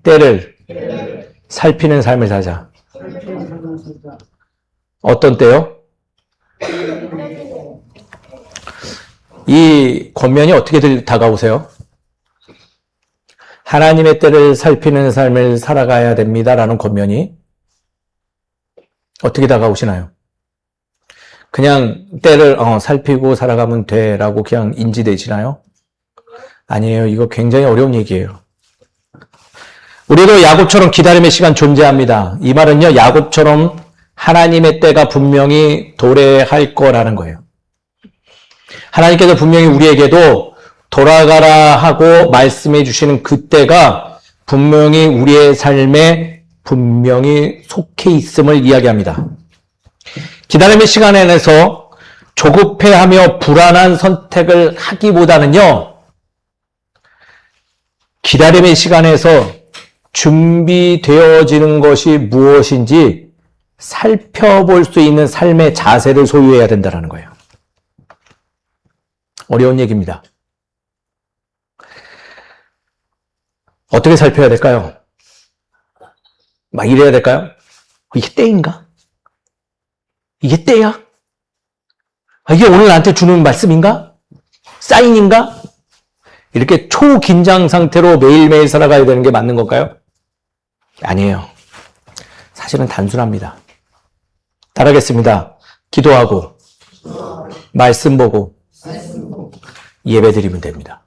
때를 살피는 삶을 살자. 어떤 때요? 이 권면이 어떻게 다가오세요? 하나님의 때를 살피는 삶을 살아가야 됩니다라는 권면이 어떻게 다가오시나요? 그냥 때를 살피고 살아가면 돼라고 그냥 인지되시나요? 아니에요. 이거 굉장히 어려운 얘기예요. 우리도 야곱처럼 기다림의 시간 존재합니다. 이 말은요, 야곱처럼 하나님의 때가 분명히 도래할 거라는 거예요. 하나님께서 분명히 우리에게도 돌아가라 하고 말씀해 주시는 그 때가 분명히 우리의 삶에 분명히 속해 있음을 이야기합니다. 기다림의 시간에서 조급해하며 불안한 선택을 하기보다는요, 기다림의 시간에서 준비되어지는 것이 무엇인지 살펴볼 수 있는 삶의 자세를 소유해야 된다는 거예요. 어려운 얘기입니다. 어떻게 살펴야 될까요? 막 이래야 될까요? 이게 때인가? 이게 때야? 이게 오늘 나한테 주는 말씀인가? 사인인가? 이렇게 초긴장 상태로 매일매일 살아가야 되는 게 맞는 걸까요? 아니에요. 사실은 단순합니다. 따라하겠습니다. 기도하고 말씀 보고 예배 드리면 됩니다.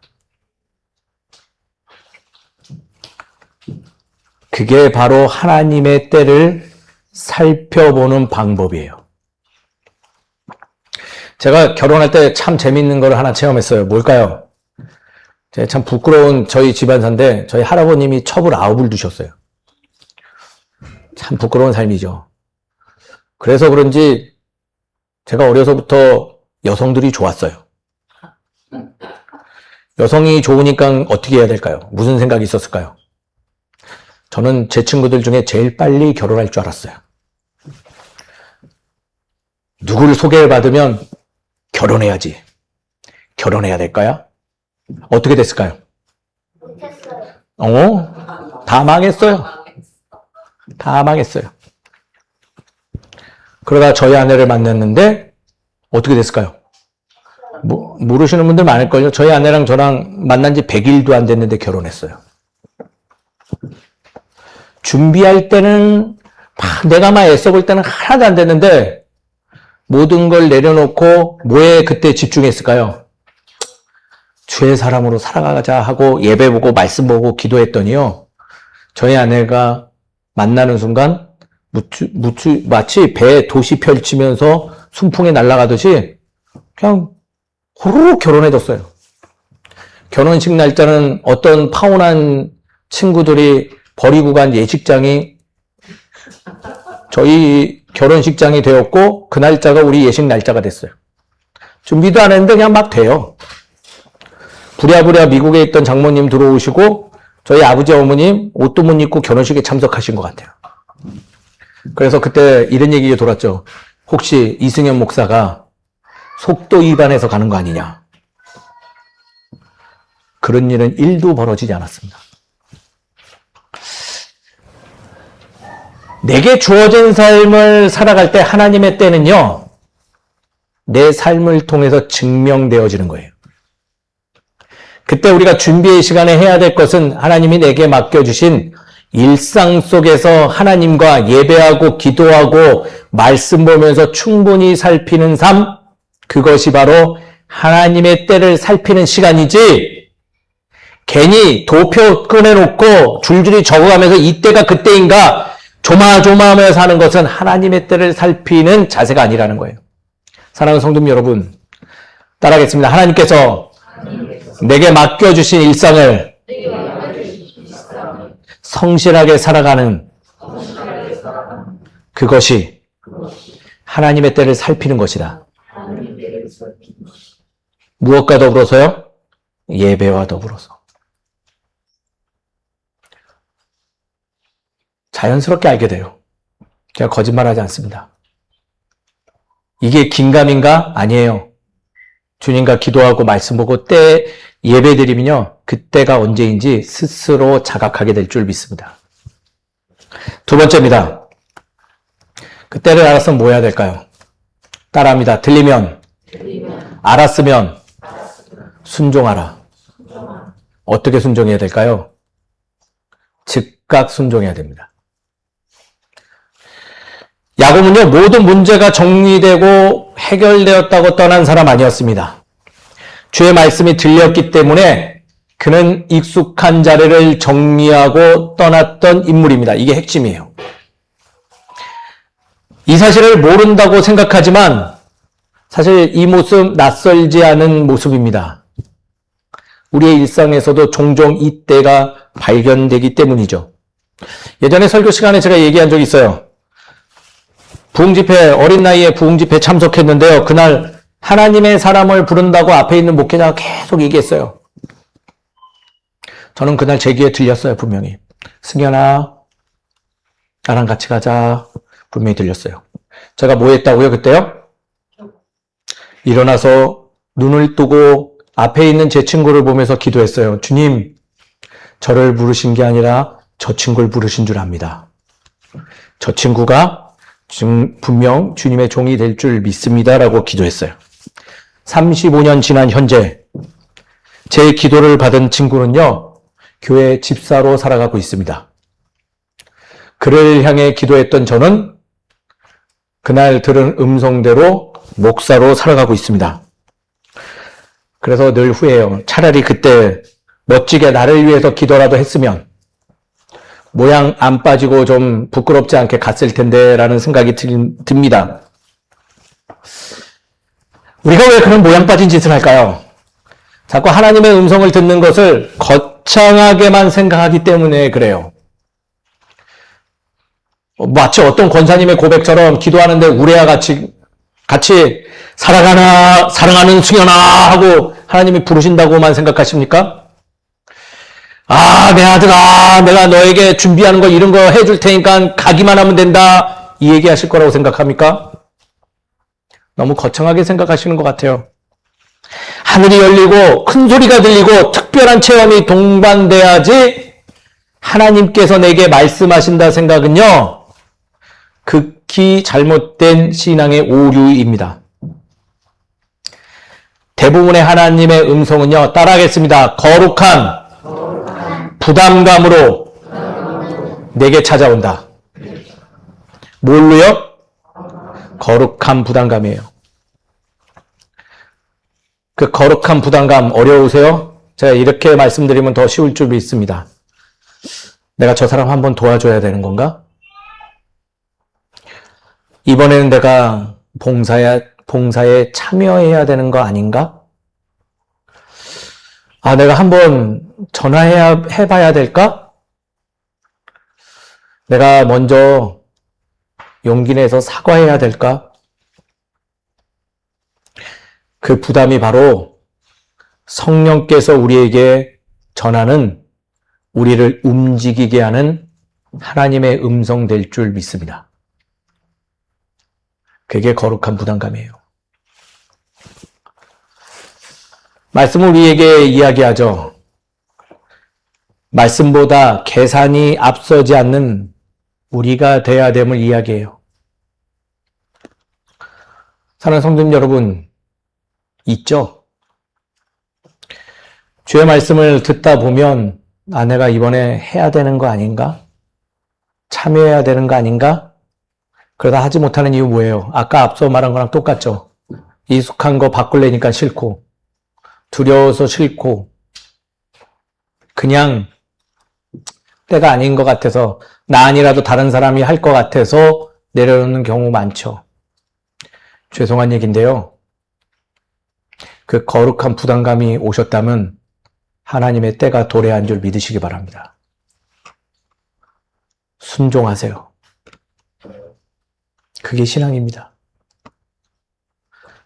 그게 바로 하나님의 때를 살펴보는 방법이에요. 제가 결혼할 때 참 재밌는 걸 하나 체험했어요. 뭘까요? 제가 참 부끄러운 저희 집안사인데 저희 할아버님이 첩을 9을 두셨어요. 참 부끄러운 삶이죠. 그래서 그런지 제가 어려서부터 여성들이 좋았어요. 여성이 좋으니까 어떻게 해야 될까요? 무슨 생각이 있었을까요? 저는 제 친구들 중에 제일 빨리 결혼할 줄 알았어요. 누구를 소개를 받으면 결혼해야지. 결혼해야 될까요? 어떻게 됐을까요? 다 망했어요. 다 망했어요. 그러다 저희 아내를 만났는데 어떻게 됐을까요? 모르시는 분들 많을걸요. 저희 아내랑 저랑 만난 지 100일도 안 됐는데 결혼했어요. 준비할 때는 내가 막 애써볼 때는 하나도 안 됐는데 모든 걸 내려놓고 뭐에 그때 집중했을까요? 주의 사람으로 살아가자 하고 예배 보고 말씀 보고 기도했더니요, 저희 아내가 만나는 순간 마치 배에 돛이 펼치면서 순풍에 날아가듯이 그냥 호로록 결혼해졌어요. 결혼식 날짜는 어떤 파혼한 친구들이 버리고 간 예식장이 저희 결혼식장이 되었고 그 날짜가 우리 예식 날짜가 됐어요. 준비도 안 했는데 그냥 막 돼요. 부랴부랴 미국에 있던 장모님 들어오시고 저희 아버지 어머님 옷도 못 입고 결혼식에 참석하신 것 같아요. 그래서 그때 이런 얘기가 돌았죠. 혹시 이승현 목사가 속도 위반해서 가는 거 아니냐. 그런 일은 1도 벌어지지 않았습니다. 내게 주어진 삶을 살아갈 때 하나님의 때는요, 내 삶을 통해서 증명되어지는 거예요. 그때 우리가 준비의 시간에 해야 될 것은 하나님이 내게 맡겨주신 일상 속에서 하나님과 예배하고 기도하고 말씀 보면서 충분히 살피는 삶, 그것이 바로 하나님의 때를 살피는 시간이지, 괜히 도표 꺼내놓고 줄줄이 적어가면서 이때가 그때인가 조마조마하며 사는 것은 하나님의 때를 살피는 자세가 아니라는 거예요. 사랑하는 성도 여러분, 따라하겠습니다. 하나님께서 내게 맡겨주신 일상을 성실하게 살아가는 그것이 하나님의 때를 살피는 것이다. 무엇과 더불어서요? 예배와 더불어서. 자연스럽게 알게 돼요. 제가 거짓말하지 않습니다. 이게 긴가민가? 아니에요. 주님과 기도하고 말씀 보고 때 예배 드리면요, 그때가 언제인지 스스로 자각하게 될 줄 믿습니다. 두 번째입니다. 그때를 알았으면 뭐 해야 될까요? 따라합니다. 들리면, 알았으면 순종하라. 어떻게 순종해야 될까요? 즉각 순종해야 됩니다. 야곱은요, 모든 문제가 정리되고 해결되었다고 떠난 사람 아니었습니다. 주의 말씀이 들렸기 때문에 그는 익숙한 자리를 정리하고 떠났던 인물입니다. 이게 핵심이에요. 이 사실을 모른다고 생각하지만 사실 이 모습 낯설지 않은 모습입니다. 우리의 일상에서도 종종 이때가 발견되기 때문이죠. 예전에 설교 시간에 제가 얘기한 적이 있어요. 부흥집회, 어린 나이에 부흥집회 참석했는데요. 그날 하나님의 사람을 부른다고 앞에 있는 목회자가 계속 얘기했어요. 저는 그날 제 귀에 들렸어요, 분명히. 승현아, 나랑 같이 가자. 분명히 들렸어요. 제가 뭐 했다고요, 그때요? 일어나서 눈을 뜨고 앞에 있는 제 친구를 보면서 기도했어요. 주님, 저를 부르신 게 아니라 저 친구를 부르신 줄 압니다. 저 친구가 분명 주님의 종이 될 줄 믿습니다라고 기도했어요. 35년 지난 현재 제 기도를 받은 친구는요, 교회 집사로 살아가고 있습니다. 그를 향해 기도했던 저는 그날 들은 음성대로 목사로 살아가고 있습니다. 그래서 늘 후회해요. 차라리 그때 멋지게 나를 위해서 기도라도 했으면 모양 안 빠지고 좀 부끄럽지 않게 갔을 텐데 라는 생각이 듭니다. 우리가 왜 그런 모양 빠진 짓을 할까요? 자꾸 하나님의 음성을 듣는 것을 거창하게만 생각하기 때문에 그래요. 마치 어떤 권사님의 고백처럼 기도하는데 우레와 같이 사랑하는 승현아 하고 하나님이 부르신다고만 생각하십니까? 아, 내 아들아, 내가 너에게 준비하는 거 이런 거 해줄 테니까 가기만 하면 된다. 이 얘기 하실 거라고 생각합니까? 너무 거창하게 생각하시는 것 같아요. 하늘이 열리고 큰 소리가 들리고 특별한 체험이 동반돼야지 하나님께서 내게 말씀하신다 생각은요, 극히 잘못된 신앙의 오류입니다. 대부분의 하나님의 음성은요, 따라하겠습니다. 거룩한 부담감으로 내게 찾아온다. 뭘로요? 거룩한 부담감이에요. 그 거룩한 부담감 어려우세요? 제가 이렇게 말씀드리면 더 쉬울 줄 믿습니다. 내가 저 사람 한번 도와줘야 되는 건가? 이번에는 내가 봉사에 참여해야 되는 거 아닌가? 아, 내가 한번 해봐야 될까? 내가 먼저 용기 내서 사과해야 될까? 그 부담이 바로 성령께서 우리에게 전하는, 우리를 움직이게 하는 하나님의 음성 될 줄 믿습니다. 그게 거룩한 부담감이에요. 말씀을 우리에게 이야기하죠. 말씀보다 계산이 앞서지 않는 우리가 돼야 됨을 이야기해요. 사랑하는 성도님 여러분, 있죠? 주의 말씀을 듣다 보면 내가 이번에 해야 되는 거 아닌가? 참여해야 되는 거 아닌가? 그러다 하지 못하는 이유 뭐예요? 아까 앞서 말한 거랑 똑같죠? 익숙한 거 바꾸려니까 싫고, 두려워서 싫고, 그냥 때가 아닌 것 같아서, 나 아니라도 다른 사람이 할 것 같아서 내려놓는 경우 많죠. 죄송한 얘기인데요. 그 거룩한 부담감이 오셨다면 하나님의 때가 도래한 줄 믿으시기 바랍니다. 순종하세요. 그게 신앙입니다.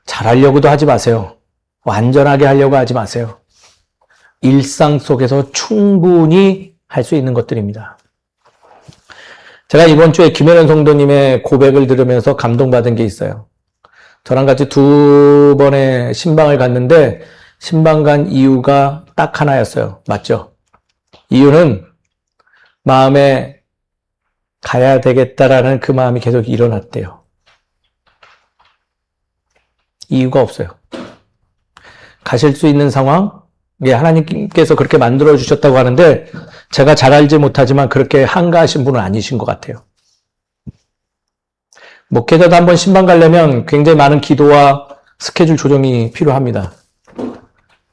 잘하려고도 하지 마세요. 완전하게 하려고 하지 마세요. 일상 속에서 충분히 할 수 있는 것들입니다. 제가 이번 주에 김혜련 성도님의 고백을 들으면서 감동받은 게 있어요. 저랑 같이 2번의 신방을 갔는데 신방 간 이유가 딱 하나였어요. 맞죠? 이유는 마음에 가야 되겠다라는 그 마음이 계속 일어났대요. 이유가 없어요. 가실 수 있는 상황, 하나님께서 그렇게 만들어 주셨다고 하는데 제가 잘 알지 못하지만 그렇게 한가하신 분은 아니신 것 같아요. 목회자도 한번 신방 가려면 굉장히 많은 기도와 스케줄 조정이 필요합니다.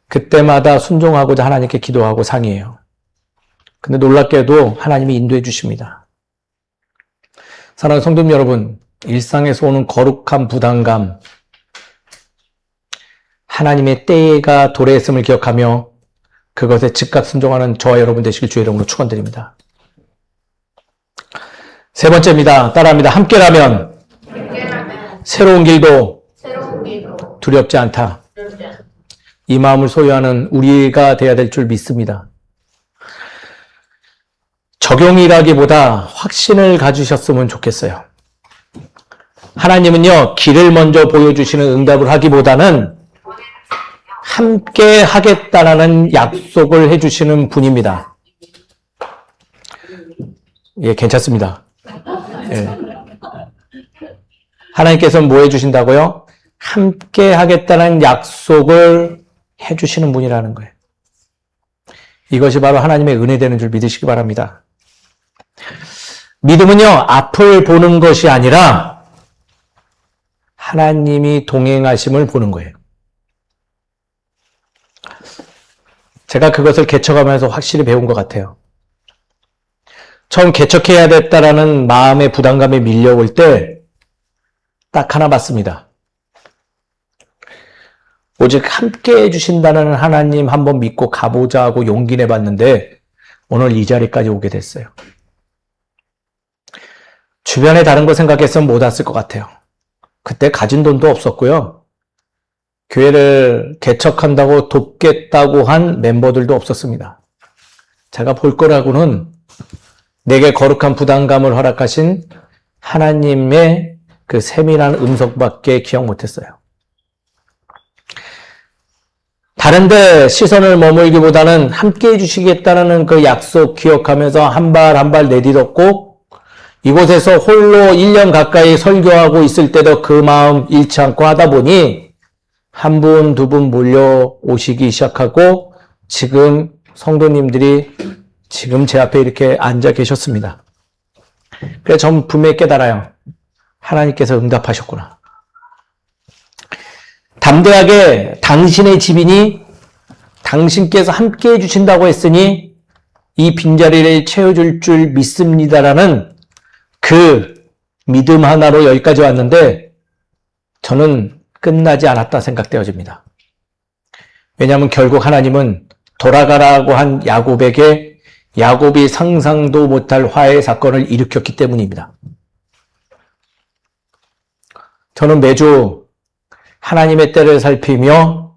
그때마다 순종하고자 하나님께 기도하고 상의해요. 근데 놀랍게도 하나님이 인도해 주십니다. 사랑하는 성도님 여러분, 일상에서 오는 거룩한 부담감, 하나님의 때가 도래했음을 기억하며 그것에 즉각 순종하는 저와 여러분 되시길 주의 이름으로 축원드립니다. 세 번째입니다. 따라합니다. 함께라면 새로운 길도 두렵지 않다. 이 마음을 소유하는 우리가 되어야 될 줄 믿습니다. 적용이라기보다 확신을 가지셨으면 좋겠어요. 하나님은요, 길을 먼저 보여주시는 응답을 하기보다는 함께 하겠다라는 약속을 해주시는 분입니다. 예, 괜찮습니다. 예. 하나님께서는 뭐 해주신다고요? 함께 하겠다는 약속을 해주시는 분이라는 거예요. 이것이 바로 하나님의 은혜 되는 줄 믿으시기 바랍니다. 믿음은요, 앞을 보는 것이 아니라 하나님이 동행하심을 보는 거예요. 제가 그것을 개척하면서 확실히 배운 것 같아요. 처음 개척해야 됐다라는 마음의 부담감에 밀려올 때 딱 하나 맞습니다. 오직 함께 해주신다는 하나님 한번 믿고 가보자 하고 용기 내봤는데 오늘 이 자리까지 오게 됐어요. 주변에 다른 거 생각했으면 못 왔을 것 같아요. 그때 가진 돈도 없었고요. 교회를 개척한다고 돕겠다고 한 멤버들도 없었습니다. 제가 볼 거라고는 내게 거룩한 부담감을 허락하신 하나님의 그 세밀한 음성밖에 기억 못했어요. 다른 데 시선을 머물기보다는 함께 해주시겠다는 그 약속 기억하면서 한 발 한 발 내딛었고 이곳에서 홀로 1년 가까이 설교하고 있을 때도 그 마음 잃지 않고 하다 보니 한 분, 두 분 몰려오시기 시작하고 지금 성도님들이 지금 제 앞에 이렇게 앉아 계셨습니다. 그래서 전 분명히 깨달아요. 하나님께서 응답하셨구나. 담대하게 당신의 집이니 당신께서 함께 해주신다고 했으니 이 빈자리를 채워줄 줄 믿습니다라는 그 믿음 하나로 여기까지 왔는데 저는 끝나지 않았다 생각되어집니다. 왜냐하면 결국 하나님은 돌아가라고 한 야곱에게 야곱이 상상도 못할 화해 사건을 일으켰기 때문입니다. 저는 매주 하나님의 때를 살피며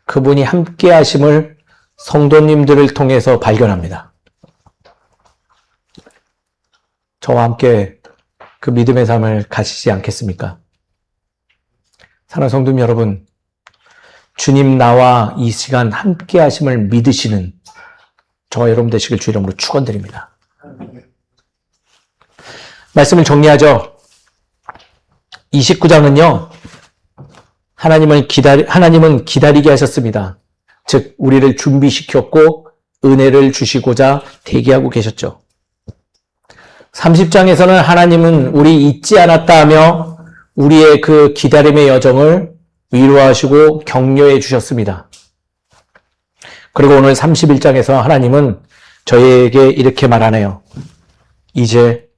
그분이 함께 하심을 성도님들을 통해서 발견합니다. 저와 함께 그 믿음의 삶을 가시지 않겠습니까? 사랑하는 성도님 여러분, 주님 나와 이 시간 함께 하심을 믿으시는 저와 여러분 되시길 주 이름으로 축원드립니다. 말씀을 정리하죠. 29장은요, 하나님은 기다리게 하셨습니다. 즉, 우리를 준비시켰고, 은혜를 주시고자 대기하고 계셨죠. 30장에서는 하나님은 우리 잊지 않았다 하며, 우리의 그 기다림의 여정을 위로하시고 격려해 주셨습니다. 그리고 오늘 31장에서 하나님은 저희에게 이렇게 말하네요. 이제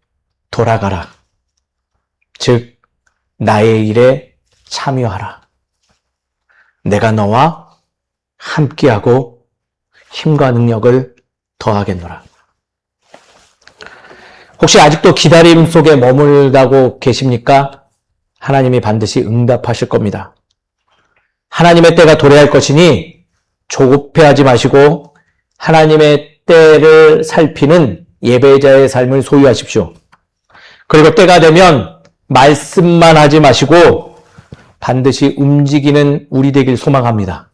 돌아가라. 즉 나의 일에 참여하라. 내가 너와 함께하고 힘과 능력을 더하겠노라. 혹시 아직도 기다림 속에 머물다고 계십니까? 하나님이 반드시 응답하실 겁니다. 하나님의 때가 도래할 것이니 조급해하지 마시고 하나님의 때를 살피는 예배자의 삶을 소유하십시오. 그리고 때가 되면 말씀만 하지 마시고 반드시 움직이는 우리 되길 소망합니다.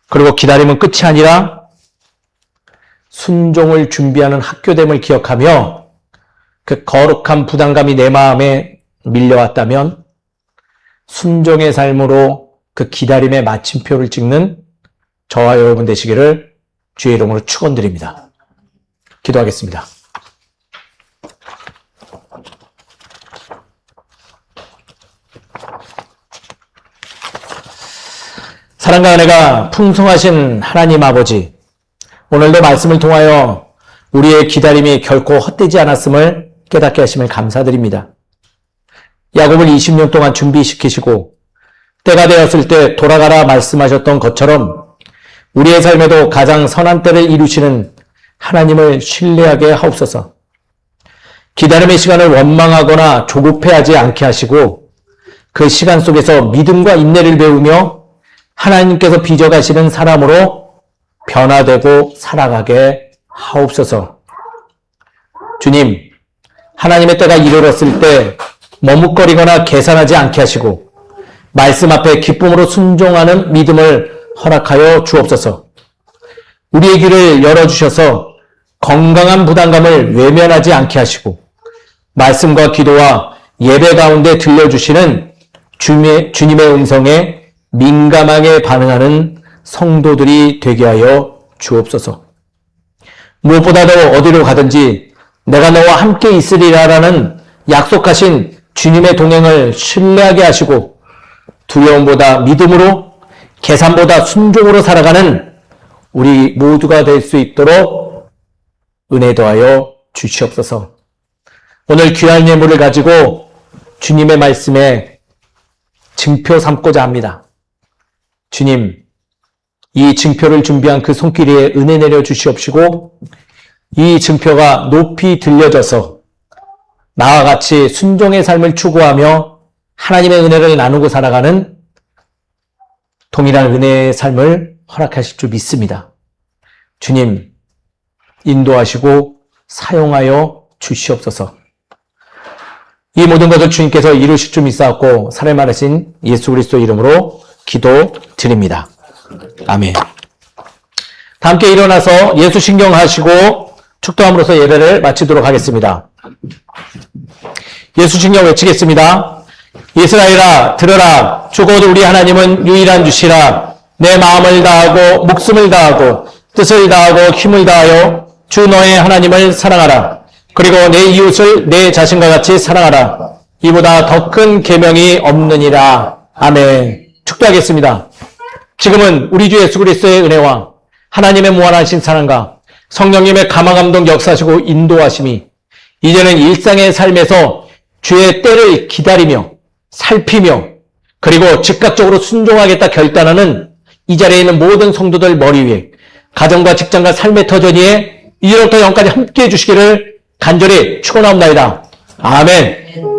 그리고 기다림은 끝이 아니라 순종을 준비하는 학교됨을 기억하며 그 거룩한 부담감이 내 마음에 밀려왔다면 순종의 삶으로 그 기다림의 마침표를 찍는 저와 여러분 되시기를 주의 이름으로 축원드립니다. 기도하겠습니다. 사랑과 은혜가 풍성하신 하나님 아버지, 오늘도 말씀을 통하여 우리의 기다림이 결코 헛되지 않았음을 깨닫게 하심을 감사드립니다. 야곱을 20년 동안 준비시키시고 때가 되었을 때 돌아가라 말씀하셨던 것처럼 우리의 삶에도 가장 선한 때를 이루시는 하나님을 신뢰하게 하옵소서. 기다림의 시간을 원망하거나 조급해하지 않게 하시고 그 시간 속에서 믿음과 인내를 배우며 하나님께서 빚어가시는 사람으로 변화되고 살아가게 하옵소서. 주님, 하나님의 때가 이르렀을 때 머뭇거리거나 계산하지 않게 하시고 말씀 앞에 기쁨으로 순종하는 믿음을 허락하여 주옵소서. 우리의 귀를 열어주셔서 건강한 부담감을 외면하지 않게 하시고 말씀과 기도와 예배 가운데 들려주시는 주님의 음성에 민감하게 반응하는 성도들이 되게 하여 주옵소서. 무엇보다도 어디로 가든지 내가 너와 함께 있으리라라는 약속하신 주님의 동행을 신뢰하게 하시고 두려움보다 믿음으로 계산보다 순종으로 살아가는 우리 모두가 될 수 있도록 은혜 더하여 주시옵소서. 오늘 귀한 예물을 가지고 주님의 말씀에 증표 삼고자 합니다. 주님, 이 증표를 준비한 그 손길에 은혜 내려 주시옵시고 이 증표가 높이 들려져서 나와 같이 순종의 삶을 추구하며 하나님의 은혜를 나누고 살아가는 동일한 은혜의 삶을 허락하실 줄 믿습니다. 주님, 인도하시고 사용하여 주시옵소서. 이 모든 것을 주님께서 이루실 줄 믿사옵고 살아나신 예수 그리스도 이름으로 기도드립니다. 아멘. 다 함께 일어나서 예수 신경하시고 축도함으로써 예배를 마치도록 하겠습니다. 예수 신경 외치겠습니다. 이스라엘아 들으라. 주 곧 우리 하나님은 유일한 주시라. 내 마음을 다하고 목숨을 다하고 뜻을 다하고 힘을 다하여 주 너의 하나님을 사랑하라. 그리고 내 이웃을 내 자신과 같이 사랑하라. 이보다 더 큰 계명이 없느니라. 아멘. 축도하겠습니다. 지금은 우리 주 예수 그리스도의 은혜와 하나님의 무한하신 사랑과 성령님의 감화감동 역사하시고 인도하심이 이제는 일상의 삶에서 주의 때를 기다리며 살피며 그리고 즉각적으로 순종하겠다 결단하는 이 자리에 있는 모든 성도들 머리 위에 가정과 직장과 삶의 터전위에 이제부터 영까지 함께해 주시기를 간절히 축원하옵나이다. 아멘.